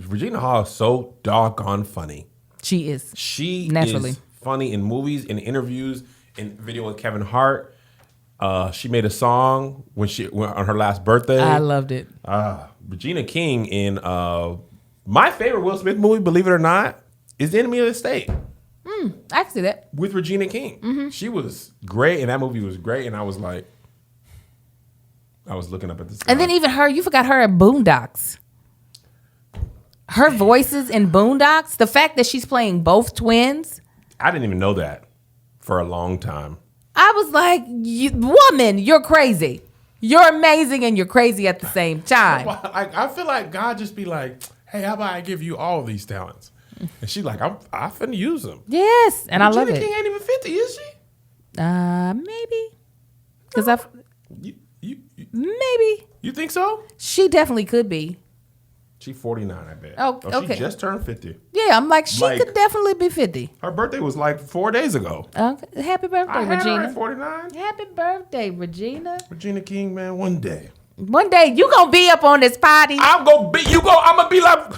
Speaker 1: Regina Hall is so doggone funny.
Speaker 2: She is.
Speaker 1: She
Speaker 2: Naturally.
Speaker 1: is funny in movies, in interviews, in video with Kevin Hart. She made a song when on her last birthday.
Speaker 2: I loved it.
Speaker 1: Regina King in my favorite Will Smith movie, believe it or not, is The Enemy of the State
Speaker 2: I can see that.
Speaker 1: with Regina King. She was great, and that movie was great, and I was like, I was looking up at this.
Speaker 2: And then even her, you forgot her at Boondocks. Her voices in Boondocks, the fact that she's playing both twins.
Speaker 1: I didn't even know that for a long time.
Speaker 2: I was like, woman, you're crazy. You're amazing and you're crazy at the same time.
Speaker 1: I feel like God just be like, hey, how about I give you all these talents? And she's like, I'm finna use them.
Speaker 2: Yes, and I love
Speaker 1: Regina
Speaker 2: it.
Speaker 1: King ain't even 50, is she?
Speaker 2: Maybe. Because maybe.
Speaker 1: You think so?
Speaker 2: She definitely could be.
Speaker 1: She 49, I bet.
Speaker 2: Oh, okay.
Speaker 1: She just turned 50.
Speaker 2: Yeah, I'm like, she could definitely be 50.
Speaker 1: Her birthday was like 4 days ago.
Speaker 2: Okay. Happy birthday,
Speaker 1: I had her
Speaker 2: Regina.
Speaker 1: at 49.
Speaker 2: Happy birthday, Regina.
Speaker 1: Regina King, man, one day.
Speaker 2: One day you gonna be up on this party.
Speaker 1: I'm gonna be like,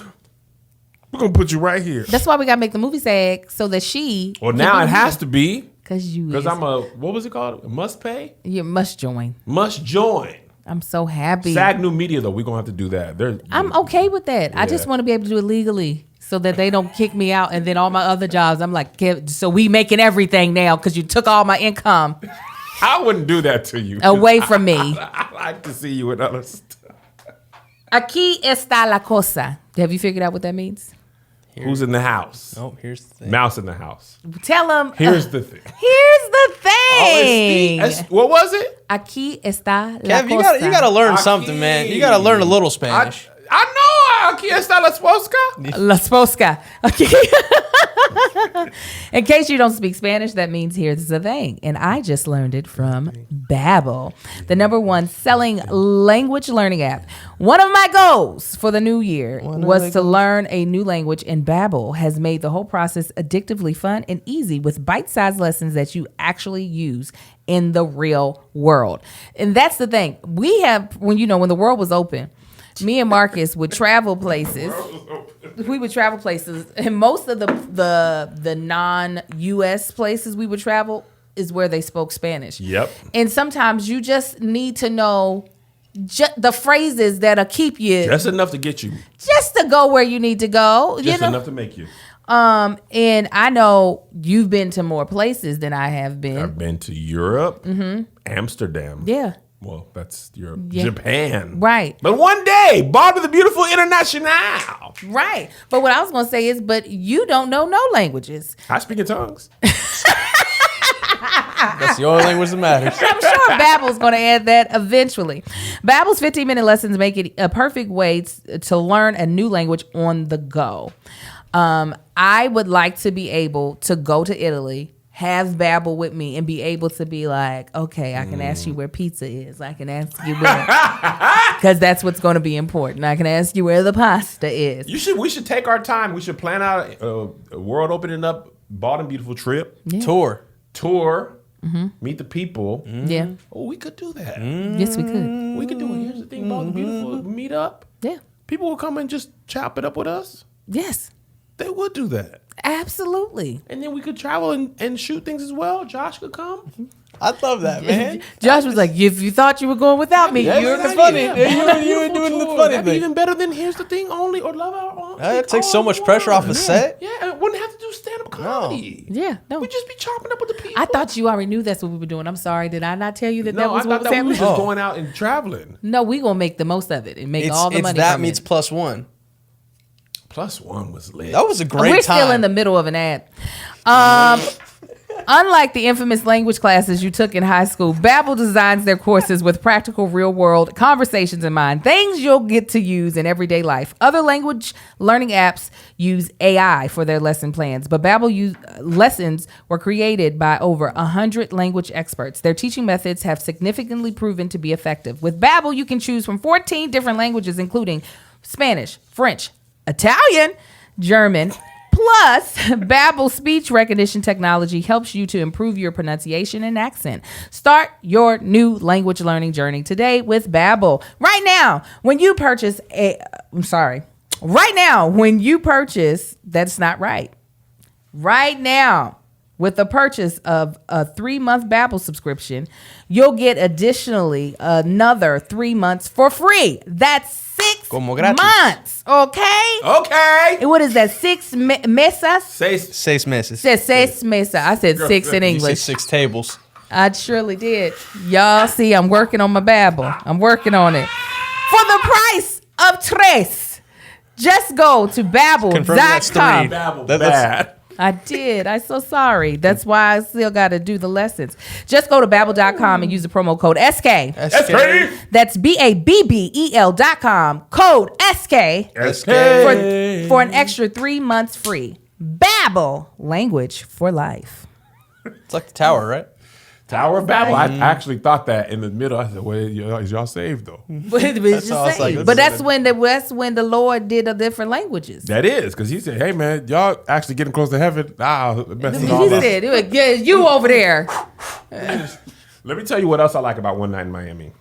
Speaker 1: we're gonna put you right here.
Speaker 2: That's why we gotta make the movie SAG so that she.
Speaker 1: Well, now it has to be.
Speaker 2: Because
Speaker 1: I'm what was it called? Must pay?
Speaker 2: You must join.
Speaker 1: Must join.
Speaker 2: I'm so happy.
Speaker 1: SAG New Media, though, we're gonna have to do that.
Speaker 2: I'm okay with that. I just
Speaker 1: Yeah.
Speaker 2: want to be able to do it legally so that they don't kick me out. And then all my other jobs, I'm like, so we making everything now because you took all my income
Speaker 1: I wouldn't do that to you.
Speaker 2: away from me.
Speaker 1: I like to see you with other stuff.
Speaker 2: Aquí está la cosa. Have you figured out what that means?
Speaker 1: Who's in the house?
Speaker 3: Oh, here's the thing.
Speaker 1: Mouse in the house.
Speaker 2: Tell them.
Speaker 1: Here's the thing.
Speaker 2: Here's the thing.
Speaker 1: What was it?
Speaker 2: Aquí está la
Speaker 3: Kev,
Speaker 2: cosa.
Speaker 3: you gotta learn
Speaker 1: Aquí.
Speaker 3: something, man. You gotta learn a little Spanish.
Speaker 1: I know. Aquí está la esposa.
Speaker 2: La Sposca. Okay. In case you don't speak Spanish, that means here's the thing. And I just learned it from Babbel, the #1 selling language learning app. One of my goals for the new year was to learn a new language, and Babbel has made the whole process addictively fun and easy with bite-sized lessons that you actually use in the real world. And that's the thing. We have, when the world was open, me and Marcus would travel places. We would travel places, and most of the non-US places we would travel is where they spoke Spanish.
Speaker 1: Yep.
Speaker 2: And sometimes you just need to know the phrases that'll keep you
Speaker 1: That's enough to get you.
Speaker 2: just to go where you need to go.
Speaker 1: Just enough to make you.
Speaker 2: And I know you've been to more places than I have been.
Speaker 1: I've been to Europe, Amsterdam.
Speaker 2: Yeah.
Speaker 1: Well, that's Europe.
Speaker 2: Yeah.
Speaker 1: Japan.
Speaker 2: Right.
Speaker 1: But one day, Barbara the Beautiful International.
Speaker 2: Right. But what I was going to say is, but you don't know no languages.
Speaker 1: I speak in tongues.
Speaker 3: That's the only language that matters.
Speaker 2: I'm sure Babbel's going to add that eventually. Babbel's 15-minute lessons make it a perfect way to learn a new language on the go. I would like to be able to go to Italy, have Babbel with me, and be able to be like, okay, I can ask you where pizza is. I can ask you where, because that's what's going to be important. I can ask you where the pasta is.
Speaker 1: We should take our time. We should plan out a world opening up, Bald and Beautiful trip.
Speaker 2: Yeah.
Speaker 3: Tour.
Speaker 1: Meet the people.
Speaker 2: Yeah.
Speaker 1: Oh, we could do that.
Speaker 2: Yes, we could.
Speaker 1: We could do it. Here's the thing, Bald and Beautiful meet up.
Speaker 2: Yeah.
Speaker 1: People will come and just chop it up with us.
Speaker 2: Yes.
Speaker 1: They would do that.
Speaker 2: Absolutely.
Speaker 1: And then we could travel and shoot things as well. Josh could come.
Speaker 3: I love that, man.
Speaker 2: Josh was like, if you thought you were going without me, you're
Speaker 3: the funny. You were doing the funny
Speaker 1: That'd be
Speaker 3: thing.
Speaker 1: even better than Here's the Thing only or Love Our Own.
Speaker 3: That takes so much pressure off a set.
Speaker 1: Yeah, it wouldn't have to do stand-up comedy.
Speaker 2: Yeah, no.
Speaker 1: We'd just be chopping up with the people.
Speaker 2: I thought you already knew that's what we were doing. I'm sorry. Did I not tell you that
Speaker 1: No,
Speaker 2: that
Speaker 1: I
Speaker 2: was
Speaker 1: thought
Speaker 2: what was
Speaker 1: that we
Speaker 2: happening?
Speaker 1: were just going out and traveling.
Speaker 2: No, we gonna make the most of it and make all the money.
Speaker 3: It's that
Speaker 2: from
Speaker 3: meets
Speaker 2: it.
Speaker 3: +1.
Speaker 1: +1 was lit.
Speaker 3: That was a great
Speaker 2: We're
Speaker 3: time.
Speaker 2: still in the middle of an ad. Unlike the infamous language classes you took in high school, Babbel designs their courses with practical, real-world conversations in mind, things you'll get to use in everyday life. Other language learning apps use AI for their lesson plans, but Babbel lessons were created by over 100 language experts. Their teaching methods have significantly proven to be effective. With Babbel, you can choose from 14 different languages, including Spanish, French, Italian, German. Plus, Babbel speech recognition technology helps you to improve your pronunciation and accent. Start your new language learning journey today with Babbel. Right now, when you purchase that's not right. Right now, with the purchase of a 3-month Babbel subscription, you'll get additionally another 3 months for free. That's 6
Speaker 3: Como gratis.
Speaker 2: months, okay?
Speaker 1: Okay.
Speaker 2: And what is that? 6 mesas?
Speaker 1: Say
Speaker 3: 6 meses.
Speaker 2: Says 6 mesas. I said 6 in
Speaker 3: You said
Speaker 2: English.
Speaker 3: 6 tables.
Speaker 2: I surely did. Y'all see, I'm working on my Babbel. I'm working on it. For the price of tres, just go to Babbel.com.
Speaker 1: Babbel bad.
Speaker 2: I did. I'm so sorry. That's why I still got to do the lessons. Just go to Babbel.com and use the promo code SK. That's BABBEL.com. Code SK. For an extra 3 months free. Babbel, language for life.
Speaker 3: It's like the tower, right?
Speaker 1: Tower of Babel. I actually thought that in the middle. I said, "Well, is y'all saved though?"
Speaker 2: But that's when the Lord did the different languages.
Speaker 1: That is because He said, "Hey man, y'all actually getting close to heaven."
Speaker 2: He said, "Yeah, you over there."
Speaker 1: Let me tell you what else I like about One Night in Miami.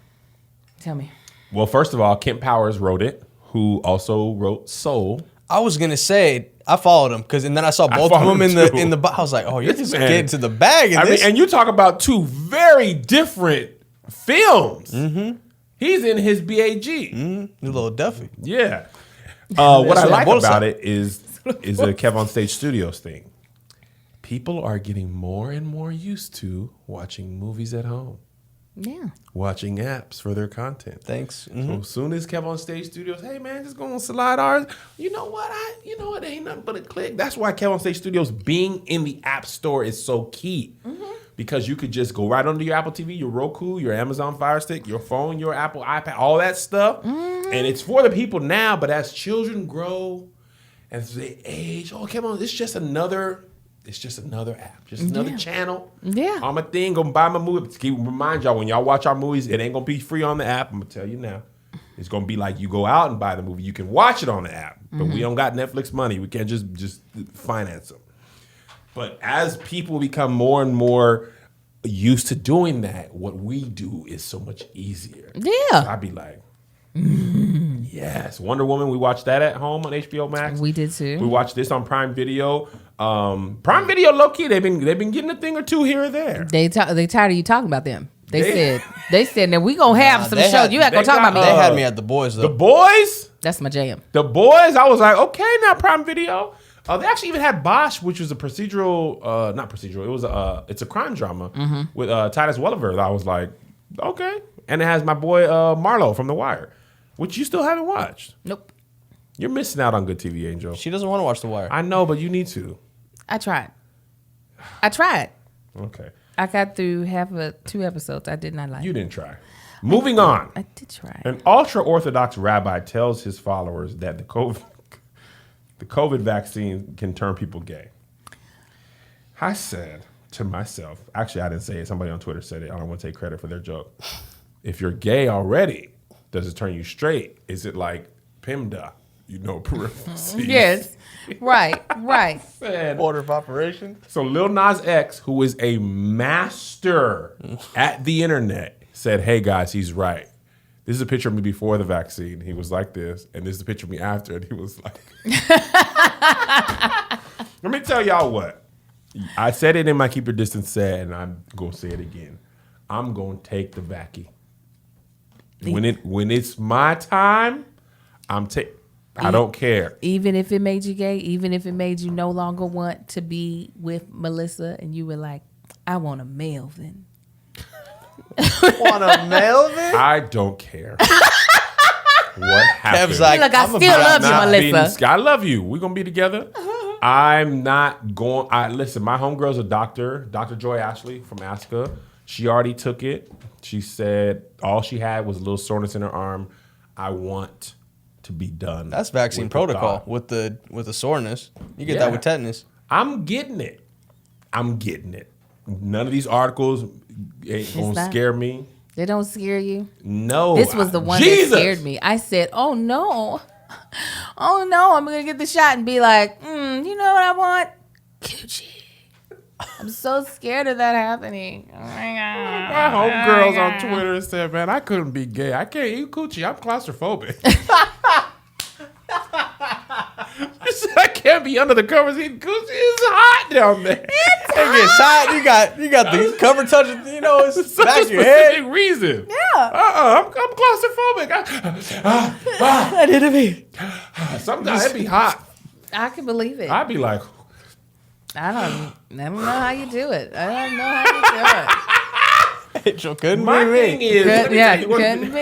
Speaker 2: Tell me.
Speaker 1: Well, first of all, Kent Powers wrote it, who also wrote Soul.
Speaker 3: I was gonna say I followed him and then I saw both of them in the. I was like, oh, you're just getting to the bag. I mean,
Speaker 1: and you talk about two very different films. Mm-hmm. He's in his BAG.
Speaker 3: Mm-hmm. Little Duffy.
Speaker 1: Yeah. What I like about it is the Kev on Stage Studios thing. People are getting more and more used to watching movies at home.
Speaker 2: Yeah.
Speaker 1: Watching apps for their content.
Speaker 3: Thanks.
Speaker 1: Mm-hmm. So as soon as Kev on Stage Studios, hey man, just go on slide ours. You know what? It ain't nothing but a click. That's why Kev on Stage Studios being in the App Store is so key. Mm-hmm. Because you could just go right under your Apple TV, your Roku, your Amazon Fire Stick, your phone, your Apple iPad, all that stuff. Mm-hmm. And it's for the people now, but as children grow, as they age, come on, it's just another app, just another channel.
Speaker 2: Yeah.
Speaker 1: On my thing, gonna buy my movie. Keep remind y'all when y'all watch our movies, it ain't gonna be free on the app. I'm gonna tell you now. It's gonna be like you go out and buy the movie. You can watch it on the app, but we don't got Netflix money. We can't just finance them. But as people become more and more used to doing that, what we do is so much easier.
Speaker 2: Yeah.
Speaker 1: So I'd be like, yes, Wonder Woman. We watched that at home on HBO Max.
Speaker 2: We did too.
Speaker 1: We watched this on Prime Video. Prime Video, low key, they've been getting a thing or two here or there.
Speaker 2: They tired of you talking about them. They said that we gonna have some shows. You ain't gonna talk about me.
Speaker 3: They had me at The Boys though.
Speaker 1: The Boys.
Speaker 2: That's my jam.
Speaker 1: The Boys. I was like, okay, now Prime Video. They actually even had Bosch, which was a procedural, not procedural. It was it's a crime drama with Titus Welliver. I was like, okay, and it has my boy Marlo from The Wire, which you still haven't watched.
Speaker 2: Nope.
Speaker 1: You're missing out on good TV, Angel.
Speaker 3: She doesn't want to watch The Wire.
Speaker 1: I know, but you need to.
Speaker 2: I tried.
Speaker 1: Okay.
Speaker 2: I got through 2 episodes. I did not like.
Speaker 1: You didn't try. Moving on.
Speaker 2: I did try.
Speaker 1: An ultra-Orthodox rabbi tells his followers that the COVID vaccine can turn people gay. I said to myself, actually I didn't say it, somebody on Twitter said it, I don't want to take credit for their joke. If you're gay already, does it turn you straight? Is it like PIMDA, peripheral?
Speaker 2: Yes, right.
Speaker 3: Order of operation.
Speaker 1: So Lil Nas X, who is a master at the internet, said, hey guys, he's right. This is a picture of me before the vaccine. He was like this. And this is a picture of me after. And he was like... Let me tell y'all what. I said it in my Keep Your Distance set, and I'm going to say it again. I'm going to take the vaccine. When it's my time, I don't care.
Speaker 2: Even if it made you gay, even if it made you no longer want to be with Melissa, and you were like, I want a Melvin.
Speaker 3: Want a Melvin?
Speaker 1: I don't care. What happened?
Speaker 3: Kev's like,
Speaker 2: I still love you, Melissa.
Speaker 1: I love you. We're going to be together. I'm not going. Listen, my homegirl's a doctor, Dr. Joy Ashley from ASCA. She already took it. She said all she had was a little soreness in her arm. I want to be done.
Speaker 3: That's vaccine protocol with the soreness. You get that with tetanus.
Speaker 1: I'm getting it. None of these articles ain't going to scare me.
Speaker 2: They don't scare you?
Speaker 1: No.
Speaker 2: This was the one that scared me. I said, oh no, I'm going to get the shot and be like, you know what I want? Coochie. I'm so scared of that happening. Oh my God.
Speaker 1: My homegirls on Twitter said, man, I couldn't be gay. I can't eat coochie. I'm claustrophobic. I can't be under the covers eating coochie. It's hot down there.
Speaker 3: It gets hot. You got the cover touching. It's
Speaker 1: such
Speaker 3: back
Speaker 1: a
Speaker 3: your head.
Speaker 1: specific reason.
Speaker 2: Yeah.
Speaker 1: I'm claustrophobic.
Speaker 3: I didn't mean.
Speaker 1: Sometimes it be hot.
Speaker 2: I can believe it.
Speaker 1: I'd be like,
Speaker 2: I don't know how you do it. I don't know how you do it.
Speaker 3: Angel couldn't
Speaker 1: My
Speaker 3: be
Speaker 1: thing
Speaker 3: me.
Speaker 1: is, let me tell you what-
Speaker 2: couldn't be me.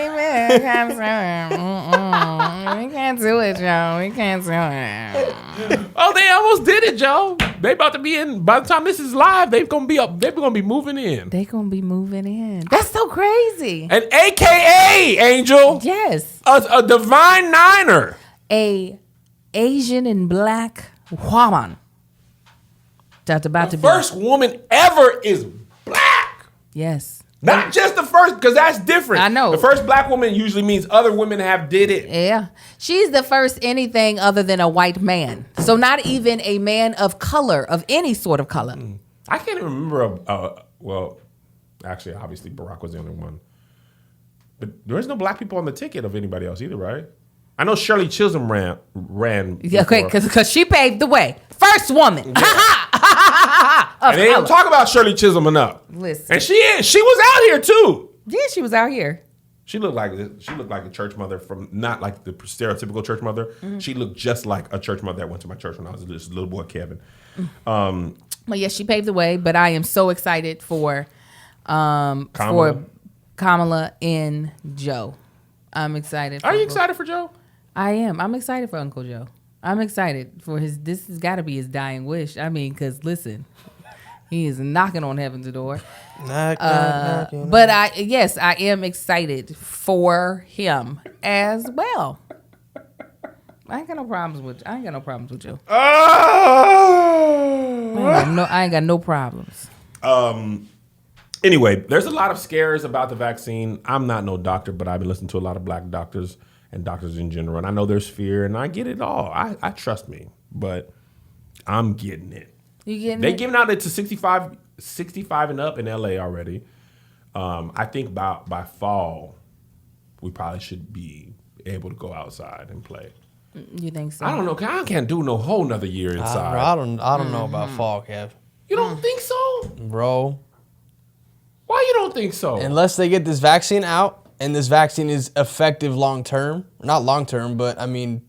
Speaker 2: We can't do it, Joe. We can't do it.
Speaker 1: Oh, they almost did it, Joe. They about to be in. By the time this is live, they're gonna be up. They're gonna be moving in.
Speaker 2: They gonna be moving in. That's so crazy.
Speaker 1: An AKA Angel,
Speaker 2: Yes,
Speaker 1: a divine niner.
Speaker 2: a Asian and black woman. That's about to be.
Speaker 1: First woman ever is black.
Speaker 2: Yes.
Speaker 1: Not just the first, because that's different.
Speaker 2: I know.
Speaker 1: The first black woman usually means other women have did it.
Speaker 2: Yeah. She's the first anything other than a white man. So not even a man of color, of any sort of color.
Speaker 1: I can't even remember. Well, actually, obviously, Barack was the only one. But there's no black people on the ticket of anybody else either, right? I know Shirley Chisholm ran.
Speaker 2: Yeah, okay, because she paved the way. First woman.
Speaker 1: And they don't talk about Shirley Chisholm enough.
Speaker 2: Listen.
Speaker 1: And she is. She was out here too.
Speaker 2: Yeah, she was out here.
Speaker 1: She looked like a church mother from not like the stereotypical church mother.
Speaker 2: Mm-hmm.
Speaker 1: She looked just like a church mother that went to my church when I was just a little boy, Kevin.
Speaker 2: Well, yes, she paved the way, but I am so excited for Kamala and Joe. I'm excited.
Speaker 1: Are you excited for Joe?
Speaker 2: I am. I'm excited for Uncle Joe. I'm excited for his. This has got to be his dying wish. I mean, because listen, he is knocking on heaven's door.
Speaker 3: Knocking.
Speaker 2: But I am excited for him as well. I ain't got no problems with Joe. I ain't got no problems.
Speaker 1: Anyway, there's a lot of scares about the vaccine. I'm not no doctor, but I've been listening to a lot of black doctors and doctors in general, and I know there's fear, and I get it all. I trust me, but I'm getting it.
Speaker 2: You getting
Speaker 1: They
Speaker 2: it?
Speaker 1: giving out it to 65 and up in LA already. I think by fall, we probably should be able to go outside and play.
Speaker 2: You think so?
Speaker 1: I don't know. I can't do no whole nother year inside.
Speaker 3: I don't know about fall, Kev.
Speaker 1: You don't think so?
Speaker 3: Bro.
Speaker 1: Why you don't think so?
Speaker 3: Unless they get this vaccine out and this vaccine is effective long term. Not long term, but I mean.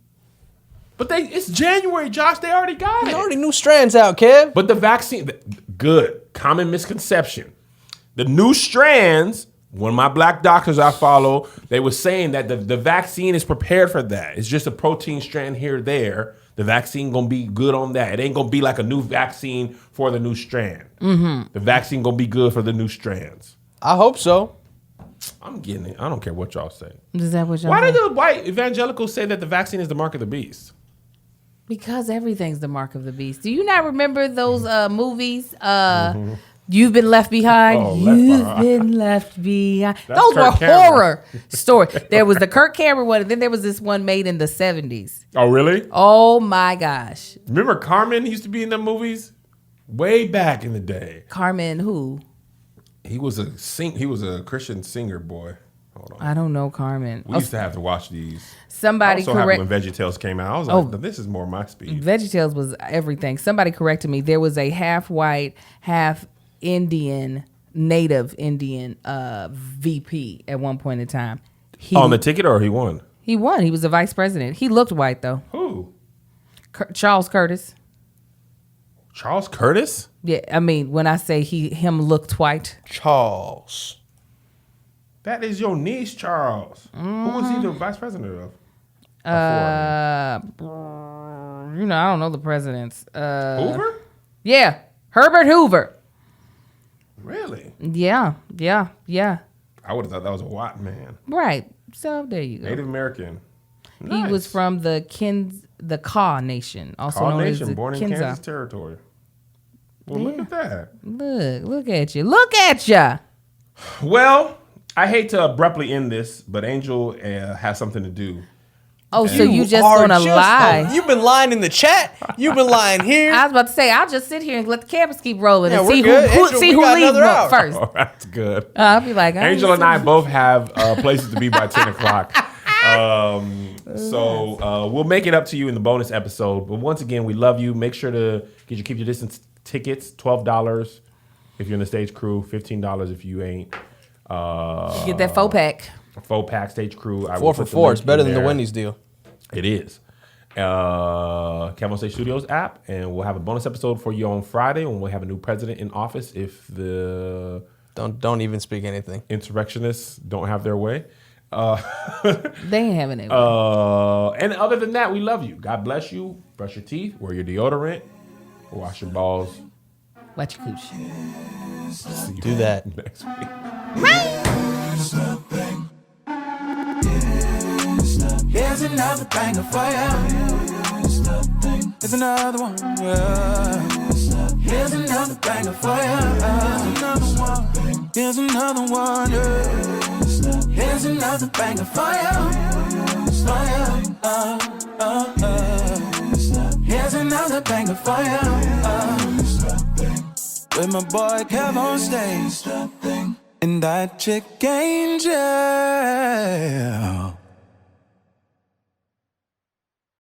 Speaker 1: But it's January, Josh. They already got it.
Speaker 3: Already new strands out, Kev.
Speaker 1: But the vaccine, good. Common misconception. The new strands, one of my black doctors I follow, they were saying that the vaccine is prepared for that. It's just a protein strand here or there. The vaccine going to be good on that. It ain't going to be like a new vaccine for the new strand. Mm-hmm. The vaccine going to be good for the new strands.
Speaker 3: I hope so.
Speaker 1: I'm getting it. I don't care what y'all say.
Speaker 2: Is that what y'all
Speaker 1: Why
Speaker 2: think?
Speaker 1: did the white evangelicals say that the vaccine is the mark of the beast?
Speaker 2: Because everything's the mark of the beast. Do you not remember those movies? You've Been Left Behind.
Speaker 1: Oh, Left
Speaker 2: You've
Speaker 1: Behind.
Speaker 2: Been Left Behind.
Speaker 1: That's
Speaker 2: Those were
Speaker 1: Kirk Cameron.
Speaker 2: horror stories. There was the Kirk Cameron one, and then there was this one made in the 70s.
Speaker 1: Oh, really?
Speaker 2: Oh my gosh.
Speaker 1: Remember Carmen used to be in them movies? Way back in the day.
Speaker 2: Carmen who?
Speaker 1: He was a Christian singer, boy. Hold on.
Speaker 2: I don't know Carmen.
Speaker 1: We used to have to watch these.
Speaker 2: Somebody
Speaker 1: Also happened
Speaker 2: correct.
Speaker 1: when VeggieTales came out. I was like, this is more my speed.
Speaker 2: VeggieTales was everything. Somebody corrected me. There was a half white, half Indian, native Indian VP at one point in time.
Speaker 1: On the ticket, or he won?
Speaker 2: He won. He was the vice president. He looked white though.
Speaker 1: Who?
Speaker 2: Charles Curtis.
Speaker 1: Charles Curtis?
Speaker 2: Yeah, I mean when I say him looked white.
Speaker 3: Charles.
Speaker 1: That is your niece, Charles. Who was he the vice president of?
Speaker 2: I don't know the presidents.
Speaker 1: Hoover?
Speaker 2: Yeah, Herbert Hoover.
Speaker 1: Really?
Speaker 2: Yeah.
Speaker 1: I would have thought that was a white man.
Speaker 2: Right. So there you go.
Speaker 1: Native American.
Speaker 2: He was from the Kaw Nation, also
Speaker 1: Kaw
Speaker 2: known
Speaker 1: Nation,
Speaker 2: as the
Speaker 1: born in
Speaker 2: Kinza.
Speaker 1: Kansas Territory. Well, look at that.
Speaker 2: Look at you. Look at ya.
Speaker 1: Well, I hate to abruptly end this, but Angel has something to do.
Speaker 2: Oh, so you just gonna lie?
Speaker 3: You've been lying in the chat. You've been lying here.
Speaker 2: I was about to say I'll just sit here and let the cameras keep rolling and
Speaker 3: we're
Speaker 2: see
Speaker 3: good.
Speaker 2: who
Speaker 3: Angel,
Speaker 2: see
Speaker 3: we
Speaker 2: who
Speaker 3: got
Speaker 2: leaves
Speaker 3: another hour.
Speaker 2: first.
Speaker 1: Oh, that's good.
Speaker 2: I'll be like,
Speaker 1: Angel and I both have places to be by 10 o'clock. So we'll make it up to you in the bonus episode. But once again, we love you. Make sure to keep your distance tickets, $12 if you're in the stage crew, $15 if you ain't.
Speaker 2: Get that faux pack.
Speaker 1: Faux pack stage crew.
Speaker 3: 4 for 4. It's better than the Wendy's deal.
Speaker 1: It is. Camel State Studios app, and we'll have a bonus episode for you on Friday when we'll have a new president in office if the
Speaker 3: Don't even speak anything.
Speaker 1: Insurrectionists don't have their way.
Speaker 2: They ain't having it.
Speaker 1: And other than that, we love you. God bless you. Brush your teeth. Wear your deodorant. Wash your balls.
Speaker 2: Watch your cooch.
Speaker 1: See you
Speaker 3: Do that
Speaker 1: next week.
Speaker 4: Here's another banger for you. Here's another one. Yeah. Here's another banger for you. Here's another one. Yeah. Here's another banger for you. Here's another banger for you. With my boy Kev on stage. And that chick Angel.